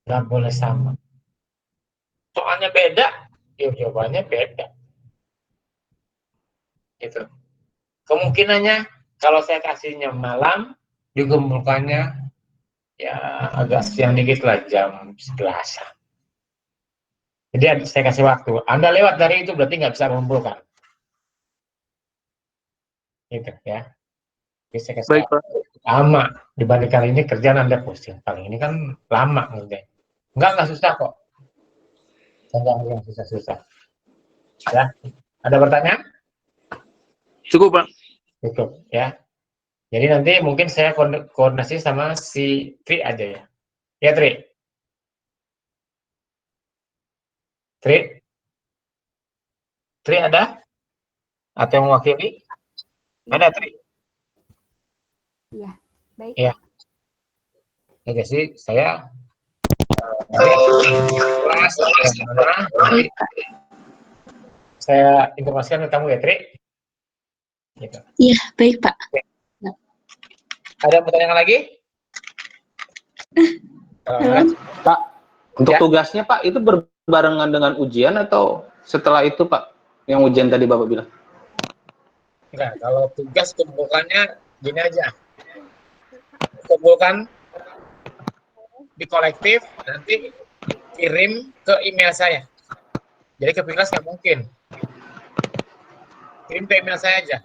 Nggak boleh sama. Soalnya beda, ya jawabannya beda. Gitu. Kemungkinannya kalau saya kasihnya malam, dikumpulkannya ya agak siang dikit lah, jam 11. Jadi saya kasih waktu. Anda lewat dari itu berarti nggak bisa mengumpulkan. Gitu ya. Jadi saya kasih Baik, Pak. lama dibandingkan ini kerjaan Anda pusing. Paling ini kan lama ngerjain. Enggak susah kok. Enggak yang susah-susah. Ya, ada pertanyaan? Cukup, Pak. Cukup, ya. Jadi nanti mungkin saya koordinasi sama si Tri aja ya. Ya, Tri. Tri? Tri ada? Atau yang mewakili? Ada, Tri? Iya, baik. Iya. Oke sih, saya nanti saya informasikan ke kamu ya, Tri. Gitu. Iya, baik Pak. Ada pertanyaan lagi? Pak, untuk Ya. tugasnya Pak itu berbarengan dengan ujian atau setelah itu Pak? Yang ujian tadi Bapak bilang. Enggak, kalau tugas kumpulkannya gini aja. Kumpulkan di kolektif, nanti kirim ke email saya. Jadi ke Fikras nggak mungkin. Kirim ke email saya aja.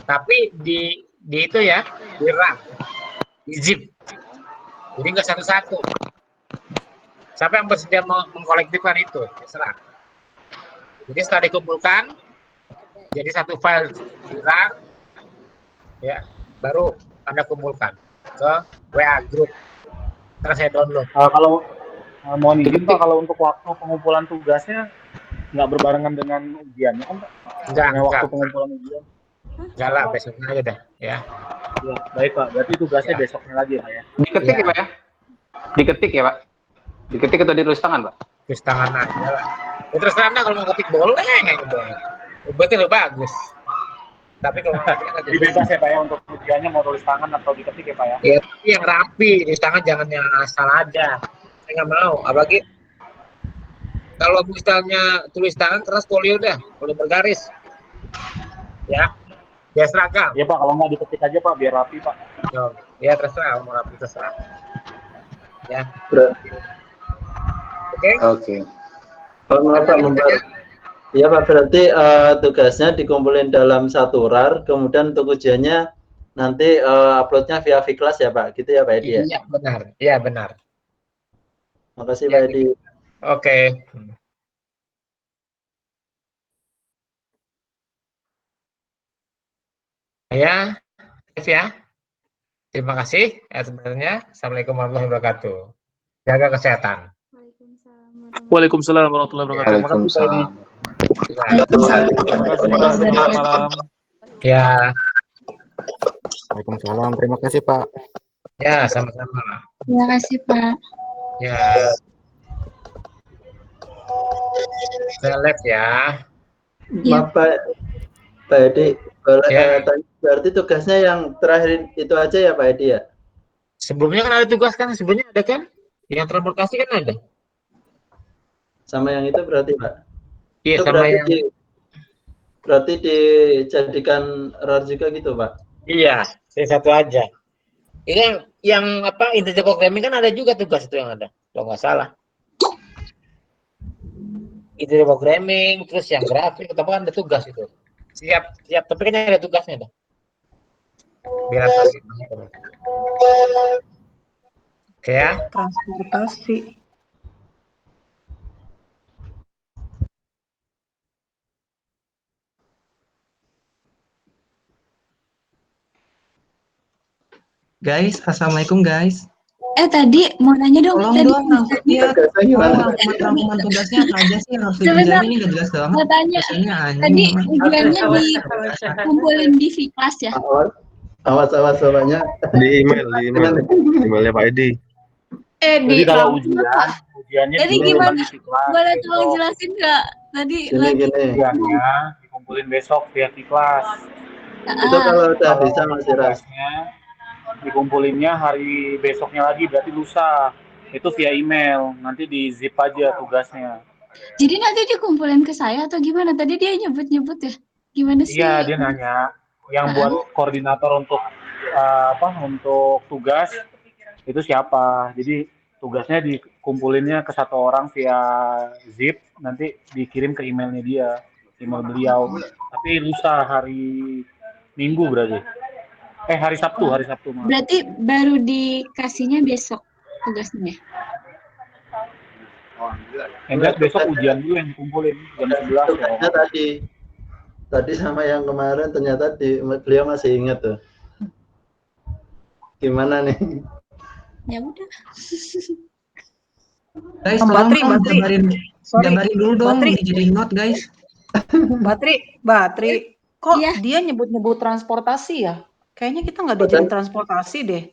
Tapi di itu ya, di RAM, di zip. Jadi nggak satu-satu. Siapa yang bersedia mengkolektifkan itu, terserah. Jadi setelah dikumpulkan, jadi satu file di RAM, ya, baru Anda kumpulkan ke WA group. Terus saya download. Kalau mohon izin Pak, kalau untuk waktu pengumpulan tugasnya nggak berbarengan dengan ujiannya kan Pak? Enggak. Waktu pengumpulan ujian. Enggak lah, besoknya aja dah, ya. Ya, baik Pak, berarti tugasnya besoknya lagi Pak ya? Diketik ya Pak ya? Diketik ya Pak? Diketik atau ditulis tangan Pak? Tulis tangan aja lah. Ya, terus Anda kalau mau ketik boleh, nggak boleh. Berarti lebih bagus. Tapi kalau Jadi bebas ya Pak ya, untuk ujiannya mau tulis tangan atau diketik ya Pak ya? ya, tapi yang rapi, tulis tangan jangan yang asal aja. Saya nggak mau, apalagi kalau misalnya tulis tangan keras folio dah, folio bergaris. Ya, biar seragam. Iya Pak, kalau nggak diketik aja Pak, biar rapi Pak. Ya terserah, mau rapi terserah. Ya. Oke. Oke. Iya Pak, berarti tugasnya dikumpulin dalam satu RAR, kemudian untuk ujiannya nanti uploadnya via Fiklas ya Pak, gitu ya Pak Edi ya? Iya benar, iya benar. Makasih Pak Edi. Oke. Ya, terima kasih sebenarnya. Assalamualaikum warahmatullahi wabarakatuh. Jaga kesehatan. Waalaikumsalam warahmatullahi wabarakatuh. Waalaikumsalam. Terima kasih Pak. Selamat malam. Ya. Waalaikumsalam. Terima kasih Pak. Ya, sama-sama. Terima kasih Pak. Ya. Saya live ya. Maaf Pak Edi, berarti tugasnya yang terakhir itu aja ya Pak Edi ya? Sebelumnya kan ada tugas kan, sebelumnya ada kan? Yang transportasi kan ada. Sama yang itu berarti Pak? Iya, itu sama berarti yang berarti dijadikan RAR juga gitu Pak? Iya, satu aja. Ini yang apa, integer programming kan ada juga tugas itu yang ada, kalau nggak salah. Integer programming, terus yang grafik, atau kan ada tugas itu. Siap, tapi kan ada tugasnya dah. Biar oke ya. Transportasi. Guys, assalamualaikum guys. Tadi mau nanya dong. Tolong tadi dong rangkuman tugasnya apa aja sih yang harus dikerjain, ini nggak jelas banget. Mau tanya, tadi ujiannya dikumpulin di Fiklas ya? Awas soalnya. Di emailnya Pak Edi. Jadi kalau ujiannya Jadi gimana? Boleh tolong jelasin nggak? Tadi ujiannya dikumpulin besok via Fiklas. Itu kalau udah bisa Mas Iras. Dikumpulinnya hari besoknya lagi, berarti lusa. Itu via email, nanti di zip aja tugasnya. Jadi nanti dikumpulin ke saya atau gimana? Tadi dia nyebut-nyebut ya? Gimana sih? Iya, dia nanya yang buat koordinator untuk untuk tugas itu siapa. Jadi tugasnya dikumpulinnya ke satu orang via zip, nanti dikirim ke emailnya dia, email beliau. Tapi lusa hari Minggu berarti. Hari Sabtu. Berarti baru dikasihnya besok tugasnya. Enggak, besok ujian dulu yang dikumpulin jam 11 ya. Tugasnya tadi sama yang kemarin ternyata beliau masih ingat tuh. Gimana nih? Ya udah. Guys, Mbak tolong Tri, dong Mbak Tri. jabarin dulu dong, Mbak Tri. dijadiin note guys. Batri, kok Iya. dia nyebut-nyebut transportasi ya? Kayaknya kita nggak dijadiin transportasi deh.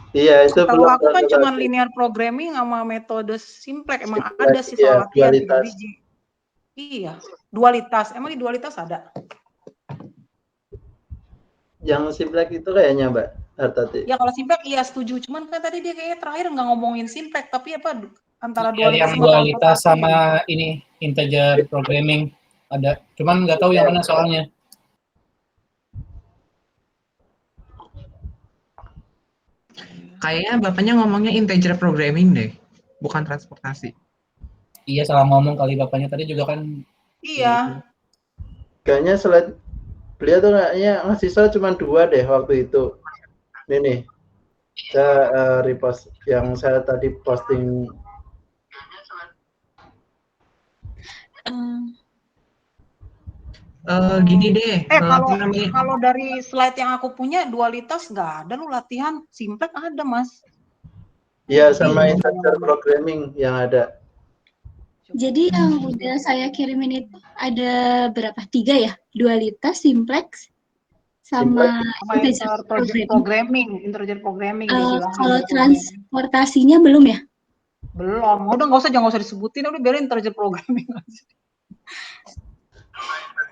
Iya, itu Tahu belum aku kan cuma transportasi. linear programming sama metode simplex. Emang Simplex, ada sih iya, soal latihan di dualitas. biji. Iya, dualitas. Emang di dualitas ada? Yang simplex itu kayaknya Mbak Hartati. Ya kalau simplex iya setuju. Cuman kan tadi dia kayaknya terakhir nggak ngomongin simplex, tapi apa antara Ya, dualitas yang sama dualitas transportasi. sama ini integer programming ada. Cuman nggak tahu yang mana soalnya. Kayaknya bapaknya ngomongnya integer programming deh, bukan transportasi. Iya, salah ngomong kali bapaknya tadi juga kan. Iya. Kayaknya slide beliau tuh kayaknya ngasih slide cuma 2 deh waktu itu. Ini nih, saya repost yang saya tadi posting. Gini deh. Kalau dari slide yang aku punya dualitas nggak ada, lu latihan simplex ada mas. Iya, sama integer programming yang ada. Jadi yang udah saya kirimin itu ada berapa? 3 ya? Dualitas, simplex, sama integer programming. Integer programming dia bilang. Kalau transportasinya belum ya? Belum. Udah jangan usah disebutin, udah biarin integer programming aja.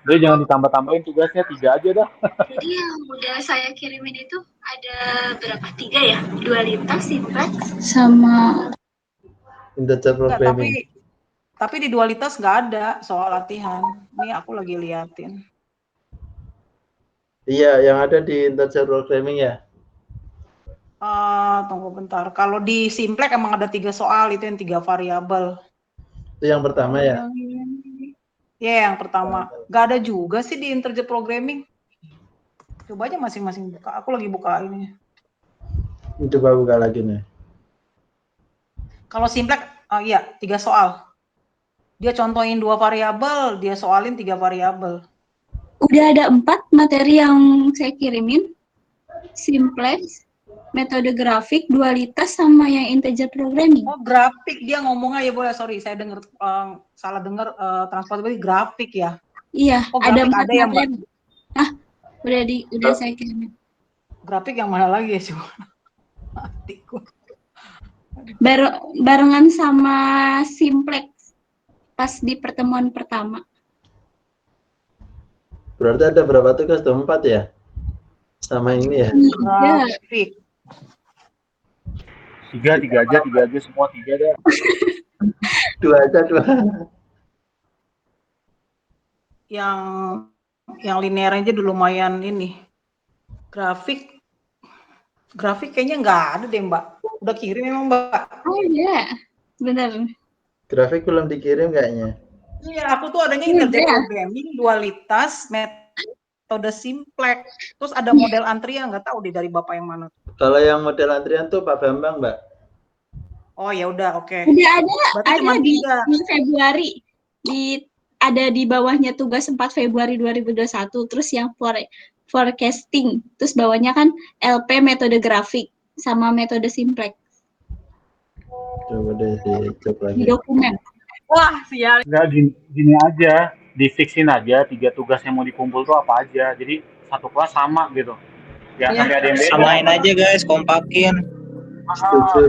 Dia jangan ditambah-tambahin tugasnya, 3 aja dah. Jadi yang udah saya kirimin itu ada berapa? 3 ya? Dualitas, simplex, sama integer programming. Tapi di dualitas nggak ada soal latihan. Ini aku lagi liatin. Iya, yang ada di integer programming ya. Tunggu bentar. Kalau di simplex emang ada 3 soal, itu yang 3 variabel. Itu yang pertama ya. Ya, yang pertama. Nggak ada juga sih di integer programming. Coba aja masing-masing buka. Aku lagi buka ini. Coba buka lagi nih. Kalau simplex, iya 3 soal. Dia contohin 2 variabel, dia soalin 3 variabel. Udah ada 4 materi yang saya kirimin. Simplex, metode grafik, dualitas, sama yang integer programming. Oh, grafik dia ngomongnya ya boleh, sorry saya dengar salah dengar transportasi grafik ya. Iya, oh, ada 4 ada ya, Mbak. Ah, udah saya kirimin. Grafik yang mana lagi ya, coba? Matiku. Barengan sama simplex pas di pertemuan pertama. Berarti ada berapa tugas tuh? 4 ya? Sama ini ya? Grafik. 3 aja semua 3 dah. 2 aja 2. Yang linear aja udah lumayan ini. Grafik kayaknya nggak ada deh Mbak. Udah kirim memang Mbak? Oh iya, benar. Grafik belum dikirim kayaknya. Iya, aku tuh adanya integer programming, dualitas, metode simplex, terus ada model antrian, nggak tahu deh dari Bapak yang mana. Kalau yang model antrian tuh Pak Bambang, Mbak. Oh ya udah, oke. Udah Berarti ada di 3. Februari. Ada di bawahnya tugas 4 Februari 2021, terus yang forecasting, terus bawahnya kan LP metode grafik sama metode simplex. Coba deh dicek lagi. Di dokumen. Wah, sial. Enggak, gini aja, di-fixin aja 3 tugas yang mau dikumpul tuh apa aja. Jadi satu kelas sama gitu. Ya, sampai ada yang beda. Samain aja guys, kompakin.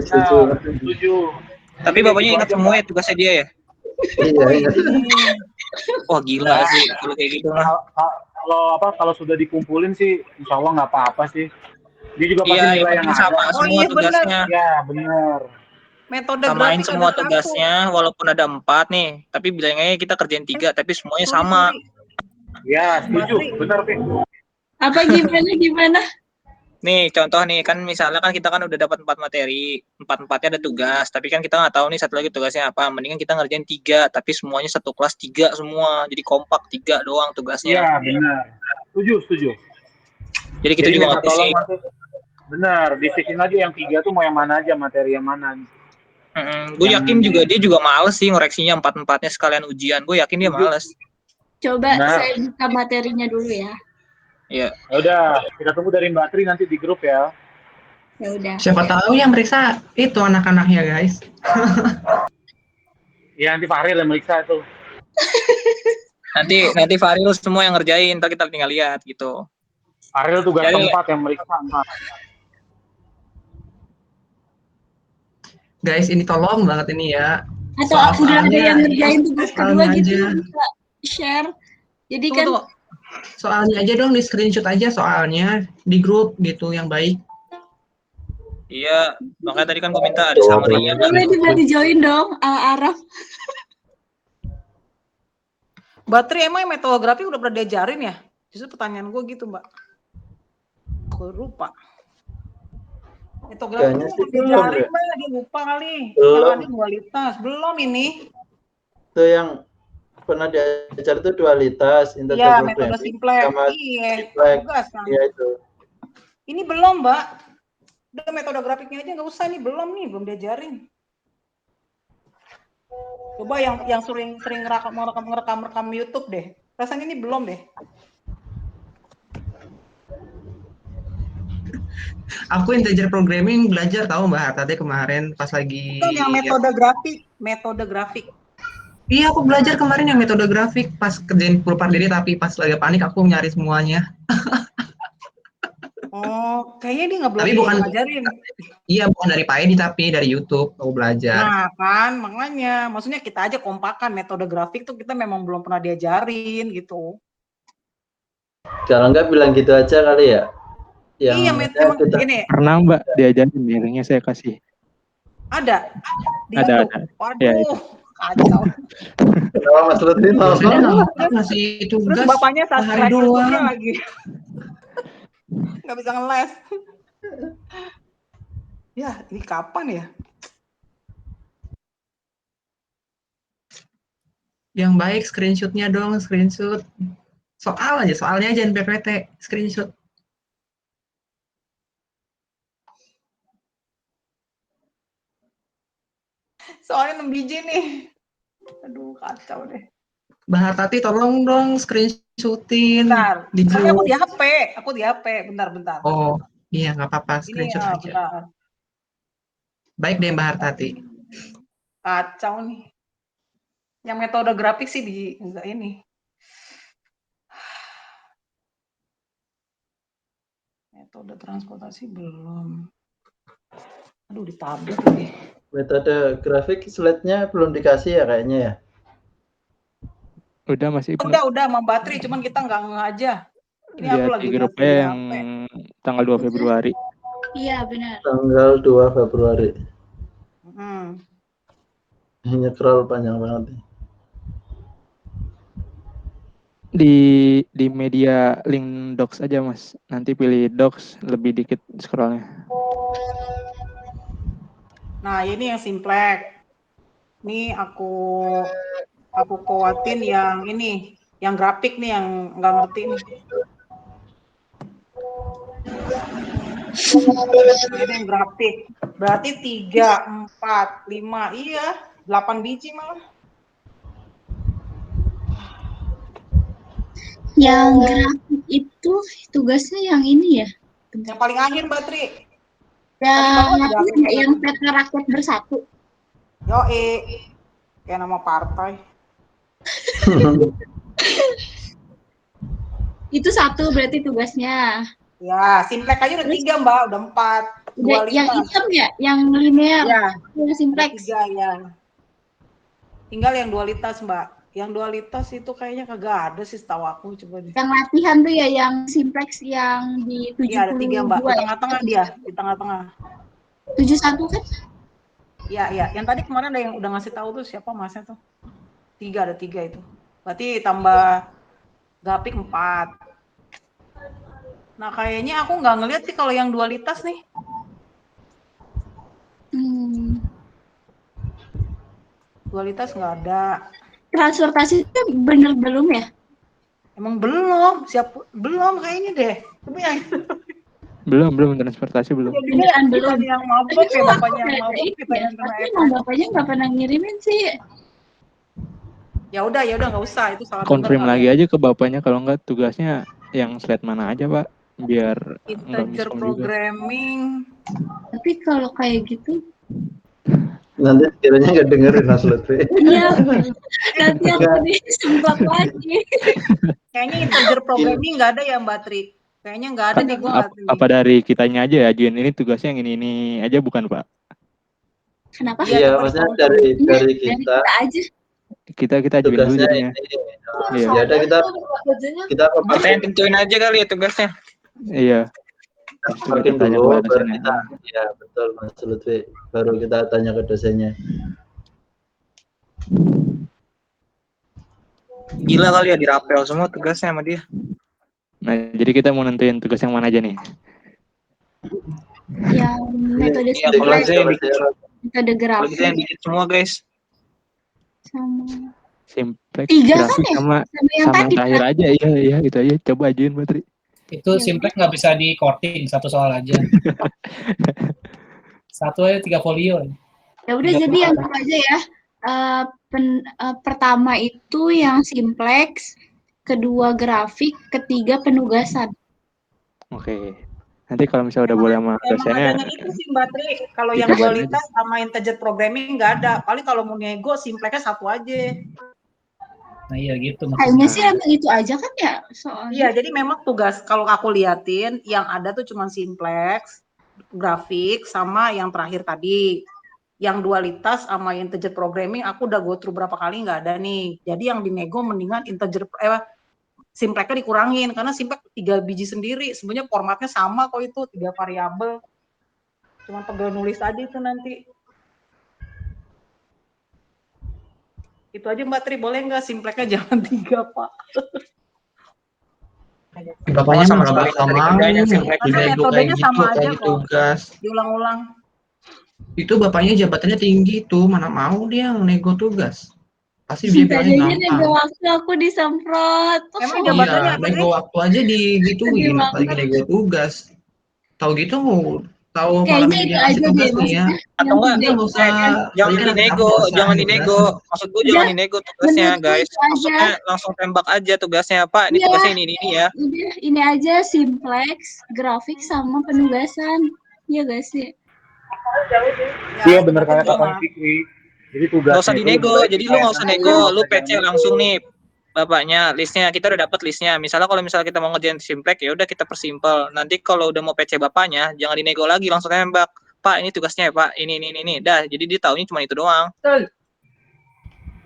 Setuju. Tapi bapaknya ingat semua ya tugasnya dia ya? Iya. Wah gila sih kalau kayak gitu mah. Kalau sudah dikumpulin sih insya Allah nggak apa-apa sih. Dia juga pasti nilai yang sama ada. semua tugasnya. Ya benar. Metode samain grafik semua ada tugasnya walaupun ada 4 nih, tapi bilangnya kita kerjain 3 tapi semuanya sama. Ya, setuju. Benar, Pi. Apa gimana? Nih, contoh nih, kan misalnya kan kita kan udah dapat 4 materi, 4-4-nya ada tugas, tapi kan kita nggak tahu nih satu lagi tugasnya apa. Mendingan kita ngerjain 3, tapi semuanya satu kelas 3 semua. Jadi kompak 3 doang tugasnya. Iya, benar. Setuju. Jadi kita juga nggak pusing. Benar, difixin aja yang 3 tuh mau yang mana aja, materi yang mana. Gue yakin juga dia juga males sih ngoreksinya 4-4-nya sekalian ujian. Gue yakin dia males. Coba Nah. saya buka materinya dulu ya. Iya. Ya udah, kita tunggu dari Mbak Tri nanti di grup ya. Ya udah. Siapa tahu yang meriksa itu anak-anaknya, guys. Ya nanti Fahril yang meriksa itu. Nanti Fahril semua yang ngerjain, ntar kita tinggal lihat gitu. Fahril tugas Jadi- keempat yang meriksa ntar. Guys, ini tolong banget ini ya. Atau udah ada yang ngerjain tugas kedua soalnya gitu aja. bisa share. Jadi kan Soalnya aja dong, di screenshot aja soalnya di grup gitu yang baik. Iya, makanya tadi kan gue minta ada summary-nya. boleh di join dong Araf. Batri emang metografi udah pernah diajarin ya? Justru pertanyaan gue gitu, Mbak. Gue lupa. Metografi Kayaknya udah sih belum diajarin, deh. Mbak. Dia lupa kali. Belum. Kalau ada dualitas. Belum ini. Itu yang pernah diajar itu dualitas, Iya, integer metode programming, simplex. sama Iya, simplex. tugas kan. Iya itu. Ini belum, Mbak. Udah metode grafiknya aja nggak usah nih, belum diajarin. Coba yang sering ngerekam YouTube deh. Rasanya ini belum deh. Aku integer programming belajar tahu Mbak tadi kemarin pas lagi. Bukan yang metode grafik. Iya, aku belajar kemarin yang metode grafik pas kerjain pulpar diri, tapi pas lagi panik aku nyari semuanya. Oh, kayaknya dia nggak Tapi belum bukan ngajarin. Iya, bukan dari Pak Edi tapi dari YouTube aku belajar. Nah kan, makanya, maksudnya kita aja kompakan metode grafik tuh kita memang belum pernah diajarin gitu. Kalau enggak bilang gitu aja kali ya. Yang Iya, memang gini. Pernah Mbak diajarin, linknya saya kasih. Ada di Ada, YouTube. ada. Waduh, Ya, itu. kacau. Kenapa Mas Lutfi Biasanya ngasih Terus tugas bapaknya sehari subscribe YouTube-nya doang. lagi. Nggak bisa ngeles. Ya, ini kapan ya? Yang baik screenshotnya dong, screenshot. Soalnya jangan PPT, screenshot. Soalnya 6 biji nih. Aduh, kacau deh. Bahar Tati tolong dong screenshotin Bentar, di tapi aku grup. di HP. Bentar. Oh, iya nggak apa-apa, Ini screenshot aja. bentar. Baik deh Bahar Tati. Kacau nih. Yang metode grafik sih di enggak ini. Metode transportasi belum. Aduh, di tablet ini. Metode grafik slide-nya belum dikasih ya kayaknya ya. Udah masih Udah Mam Batri, cuman kita nggak aja. Ini aku lihat lagi di lihat grupnya di yang HP. tanggal 2 Februari. Iya benar. Tanggal 2 Februari. Hmm. Nge-scroll panjang banget nih. Di media link docs aja Mas. Nanti pilih docs, lebih dikit scrollnya. Nah, ini yang simplex. Ini aku kuatin yang ini, yang grafik nih yang nggak ngerti nih. Nah, ini yang grafik. Berarti 3, 4, 5, iya, 8 biji malah. Yang grafik itu tugasnya yang ini ya. Yang paling akhir, Mbak Tri. Yang peta rakyat bersatu. Kayak nama partai. Itu satu berarti tugasnya. Ya, simplex aja udah 3, Mbak, udah 4. Yang hitam ya, yang linear. Ya, yang simplex. 3 ya. Tinggal yang dualitas, Mbak. Yang dualitas itu kayaknya kagak ada sih setahu aku, coba deh. Yang latihan tuh ya yang simplex yang di 72. Iya, ada 3, Mbak. Di tengah-tengah dia, di tengah-tengah. 71 kan? Iya. Yang tadi kemarin ada yang udah ngasih tahu tuh siapa masnya tuh. 3, ada 3 itu. Berarti tambah grafik 4. Nah, kayaknya aku nggak ngeliat sih kalau yang dualitas nih. Dualitas nggak ada. Transportasi itu bener belum ya? Emang belum, belum kayaknya deh. Tapi yang Belum transportasi belum. Jadinya belum. kita yang mabuk ya, bapaknya yang mabuk, kita yang kena Tapi efek. emang bapaknya nggak pernah ngirimin sih. Ya udah nggak usah, itu salah Confirm denger kali lagi ya. aja ke bapaknya kalau enggak tugasnya yang slide mana aja, Pak, biar enggak Integer miskom juga. programming. Tapi kalau kayak gitu Nanti kiranya nggak dengerin Mas Lutfi. iya, nanti aku disemprot lagi. Kayaknya integer programming nggak ada ya Mbak Tri. Kayaknya nggak ada nih, gue nggak tahu. Apa dari kitanya aja ya, Jun? Ini tugasnya yang ini aja bukan, Pak? Kenapa? Iya, maksudnya dari kita aja. Kita ajuin dulu tugasnya jadinya. ini. Iya. Ya udah kita Kita yang tentuin aja kali ya tugasnya. Iya. makin tanya dulu ke baru dosennya. kita ya betul Mas Lutfi, baru kita tanya ke dosennya. Gila kali ya, dirapel semua tugasnya sama dia. Nah, jadi kita mau nentuin tugas yang mana aja nih? Yang metode Iya, kalau simplex, saya yang bikin, metode kalau grafik kita yang bikin semua guys. sama Simplex, 3 kan grafik ya? sama yang tadi terakhir Pak. aja. Iya, itu aja. Coba ajuin, Patri. Itu simplex nggak bisa di coding, satu soal aja. Satu aja 3 folio. Ya udah jadi yang itu aja ya. Pertama itu yang simplex, kedua grafik, ketiga penugasan. Oke. Nanti kalau misalnya udah boleh sama Emang dosennya, adanya itu sih Mbak Tri, kalau yang Kita dualitas sama integer programming nggak ada. Paling kalau mau nego simplexnya satu aja. Nah iya gitu. Kayaknya sih emang itu aja kan ya soalnya. Iya, jadi memang tugas kalau aku liatin yang ada tuh cuma simplex, grafik sama yang terakhir tadi. Yang dualitas sama integer programming aku udah go through berapa kali nggak ada nih. Jadi yang dinego mendingan simplexnya dikurangin karena simplex 3 biji sendiri. Sebenarnya formatnya sama kok, itu 3 variabel. Cuma pegel nulis aja itu nanti. Itu aja Mbak Tri, boleh nggak simplexnya jangan 3 Pak? Bapaknya sama berapa sekali sama kerjanya yang simplex. Karena nego metodenya kayak gitu sama aja kayak kok. tugas. Diulang-ulang. Itu bapaknya jabatannya tinggi tuh, mana mau dia nego tugas. Pasti dia bilangnya Tadinya gampang. nego waktu aku disemprot. Emang jabatannya Iya, apa nego Tri? waktu aja digituin, Sedih apalagi banget. nego tugas. Tahu gitu mau tahu malam Kayaknya ini itu dia ngasih aja deh tugas nih ya. maksudnya. Atau enggak, Dia nggak usah, jangan tadi kan dinego, nggak usah jangan nego dinego. jelasin. Maksud gue jangan dinego tugasnya, menurutku guys. itu aja. Maksudnya langsung tembak aja tugasnya, Pak. Ini Iya. tugasnya ini ya. Udah, ini aja simplex, grafik sama penugasan. Iya gak sih? Iya bener kayak kata Fikri. Jadi tugasnya Nggak usah itu dinego, lebih baik jadi lu nggak usah nego, nggak lu usah PC jangan langsung nego. nih bapaknya listnya, kita udah dapat listnya. Misalnya kalau kita mau ngerjain simplex ya udah kita persimpel. Nanti kalau udah mau PC bapaknya jangan dinego lagi, langsung tembak. Pak ini tugasnya ya Pak, ini. Dah, jadi dia taunya cuma itu doang.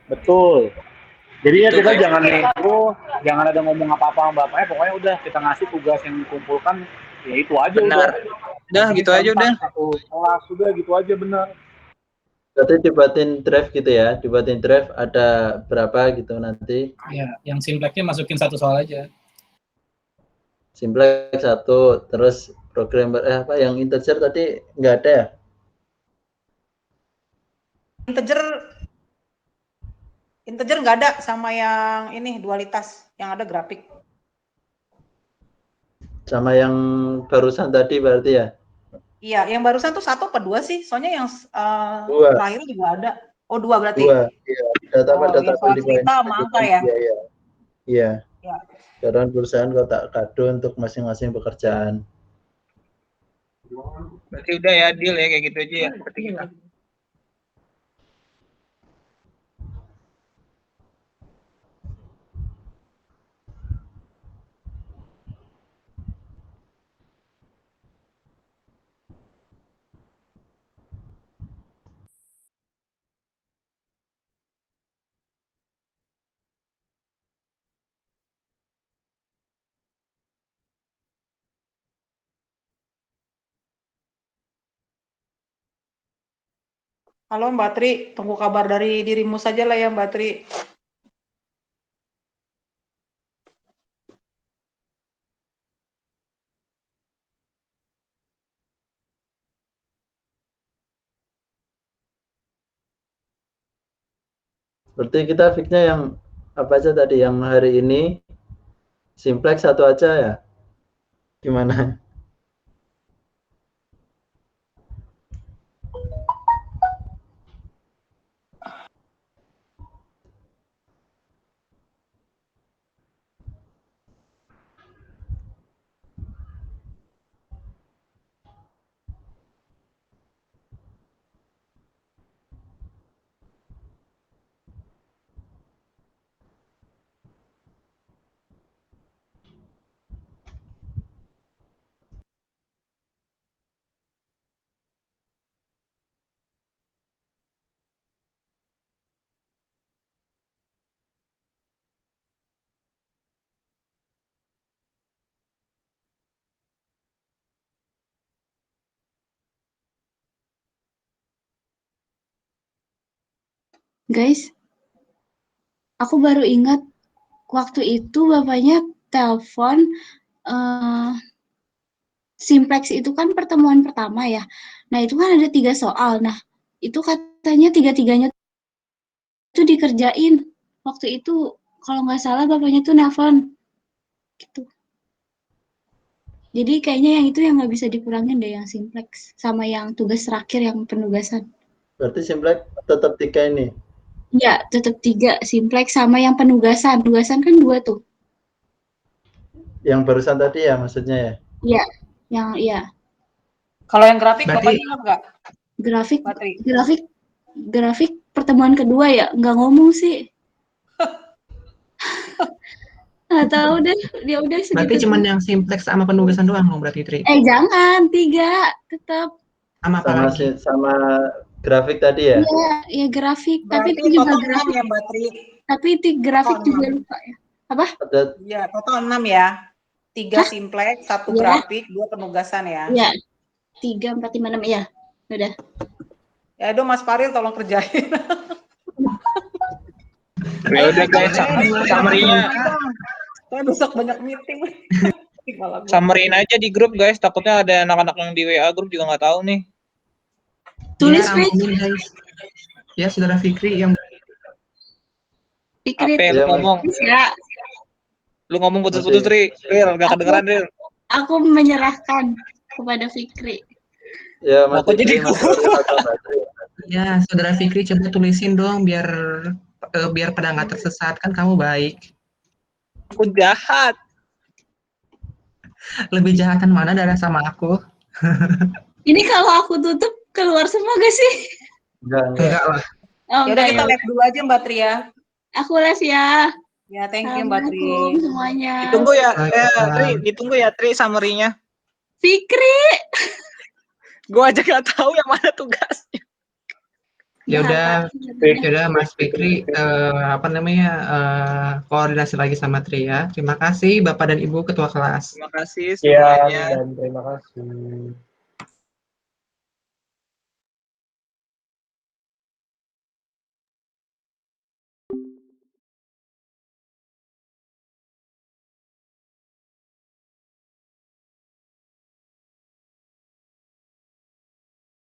Betul. Jadi ya Itu kita guys. jangan nego, jangan ada ngomong apa-apa sama bapaknya. Pokoknya udah kita ngasih tugas yang dikumpulkan, ya itu aja Benar. udah. Gitu aja udah. Satu kelas udah gitu aja bener. Berarti dibuatin draft gitu ya, dibuatin draft ada berapa gitu nanti. Ya, yang simplexnya masukin satu soal aja. Simplex 1, terus programmer yang integer tadi nggak ada ya? Integer nggak ada, sama yang ini dualitas, yang ada grafik. Sama yang barusan tadi berarti ya? Iya, yang barusan tuh 1 apa 2 sih? Soalnya yang 2. terakhir juga ada. Oh 2 berarti? 2, iya. Data pada yang soal tabel cerita sama angka ya? Iya. Ya. Karena perusahaan kotak kado untuk masing-masing pekerjaan. Berarti udah ya, deal ya kayak gitu aja ya. Berarti kita. Halo Mbak Tri, tunggu kabar dari dirimu saja lah ya Mbak Tri. Berarti kita fixnya yang apa aja tadi, yang hari ini simplex 1 aja ya? Gimana? Guys, aku baru ingat waktu itu bapaknya telepon Simplex itu kan pertemuan pertama ya. Nah itu kan ada 3 soal. Nah itu katanya 3-tiganya itu dikerjain. Waktu itu kalau nggak salah bapaknya tuh nelfon gitu. Jadi kayaknya yang itu yang nggak bisa dikurangin deh yang Simplex sama yang tugas terakhir yang penugasan. Berarti Simplex tetap 3 ini. Ya, tetap 3 Simplex sama yang penugasan. Penugasan kan 2 tuh. Yang barusan tadi ya maksudnya ya? Iya, yang iya. Kalau yang grafik Berarti- Bapak ingat nggak? Grafik pertemuan kedua ya, nggak ngomong sih. Nggak tahu deh, dia udah segitu. Berarti cuma yang Simplex sama penugasan doang dong berarti, Tri? Jangan, 3 tetap. Sama apa lagi? Sama grafik tadi ya? Iya, ya grafik. Tapi Berarti itu juga total 6 grafik. ya, Mbak Tri? Tapi itu grafik Total juga 6. lupa ya. Apa? Iya, total 6 ya. 3 Simplex, 1 Iya. grafik, 2 penugasan ya. Iya. 3, 4, 5, 6 ya. Udah. Ya udah Mas Faril tolong kerjain. Ya udah guys, summary-nya Saya besok banyak meeting. summary-in aja di grup guys, takutnya ada anak-anak yang di WA grup juga nggak tahu nih. Tulis, Ya, ampun, guys. Ya, saudara Fikri yang Fikri. Apa lu ngomong? Ya. Lu ngomong putus-putus, Tri. Ril, gak kedengeran, Ril. Aku menyerahkan kepada Fikri. Ya, Mas Aku jadi Ya, saudara Fikri coba tulisin dong biar pada nggak tersesat, kan kamu baik. Aku jahat. Lebih jahat kan mana darah sama aku? Ini kalau aku tutup keluar semua gak sih? Enggak lah. Oh, Ya udah enggak kita ya. live dulu aja Mbak Tri ya. Aku les ya. Ya, thank you Mbak Tri. Assalamualaikum semuanya. Ditunggu ya, Tri. Ditunggu ya, Tri, summary-nya. Fikri. Gua aja gak tahu yang mana tugasnya. Ya udah Mas Fikri koordinasi lagi sama Tri ya. Terima kasih Bapak dan Ibu Ketua kelas. Terima kasih Sekian semuanya. dan terima kasih.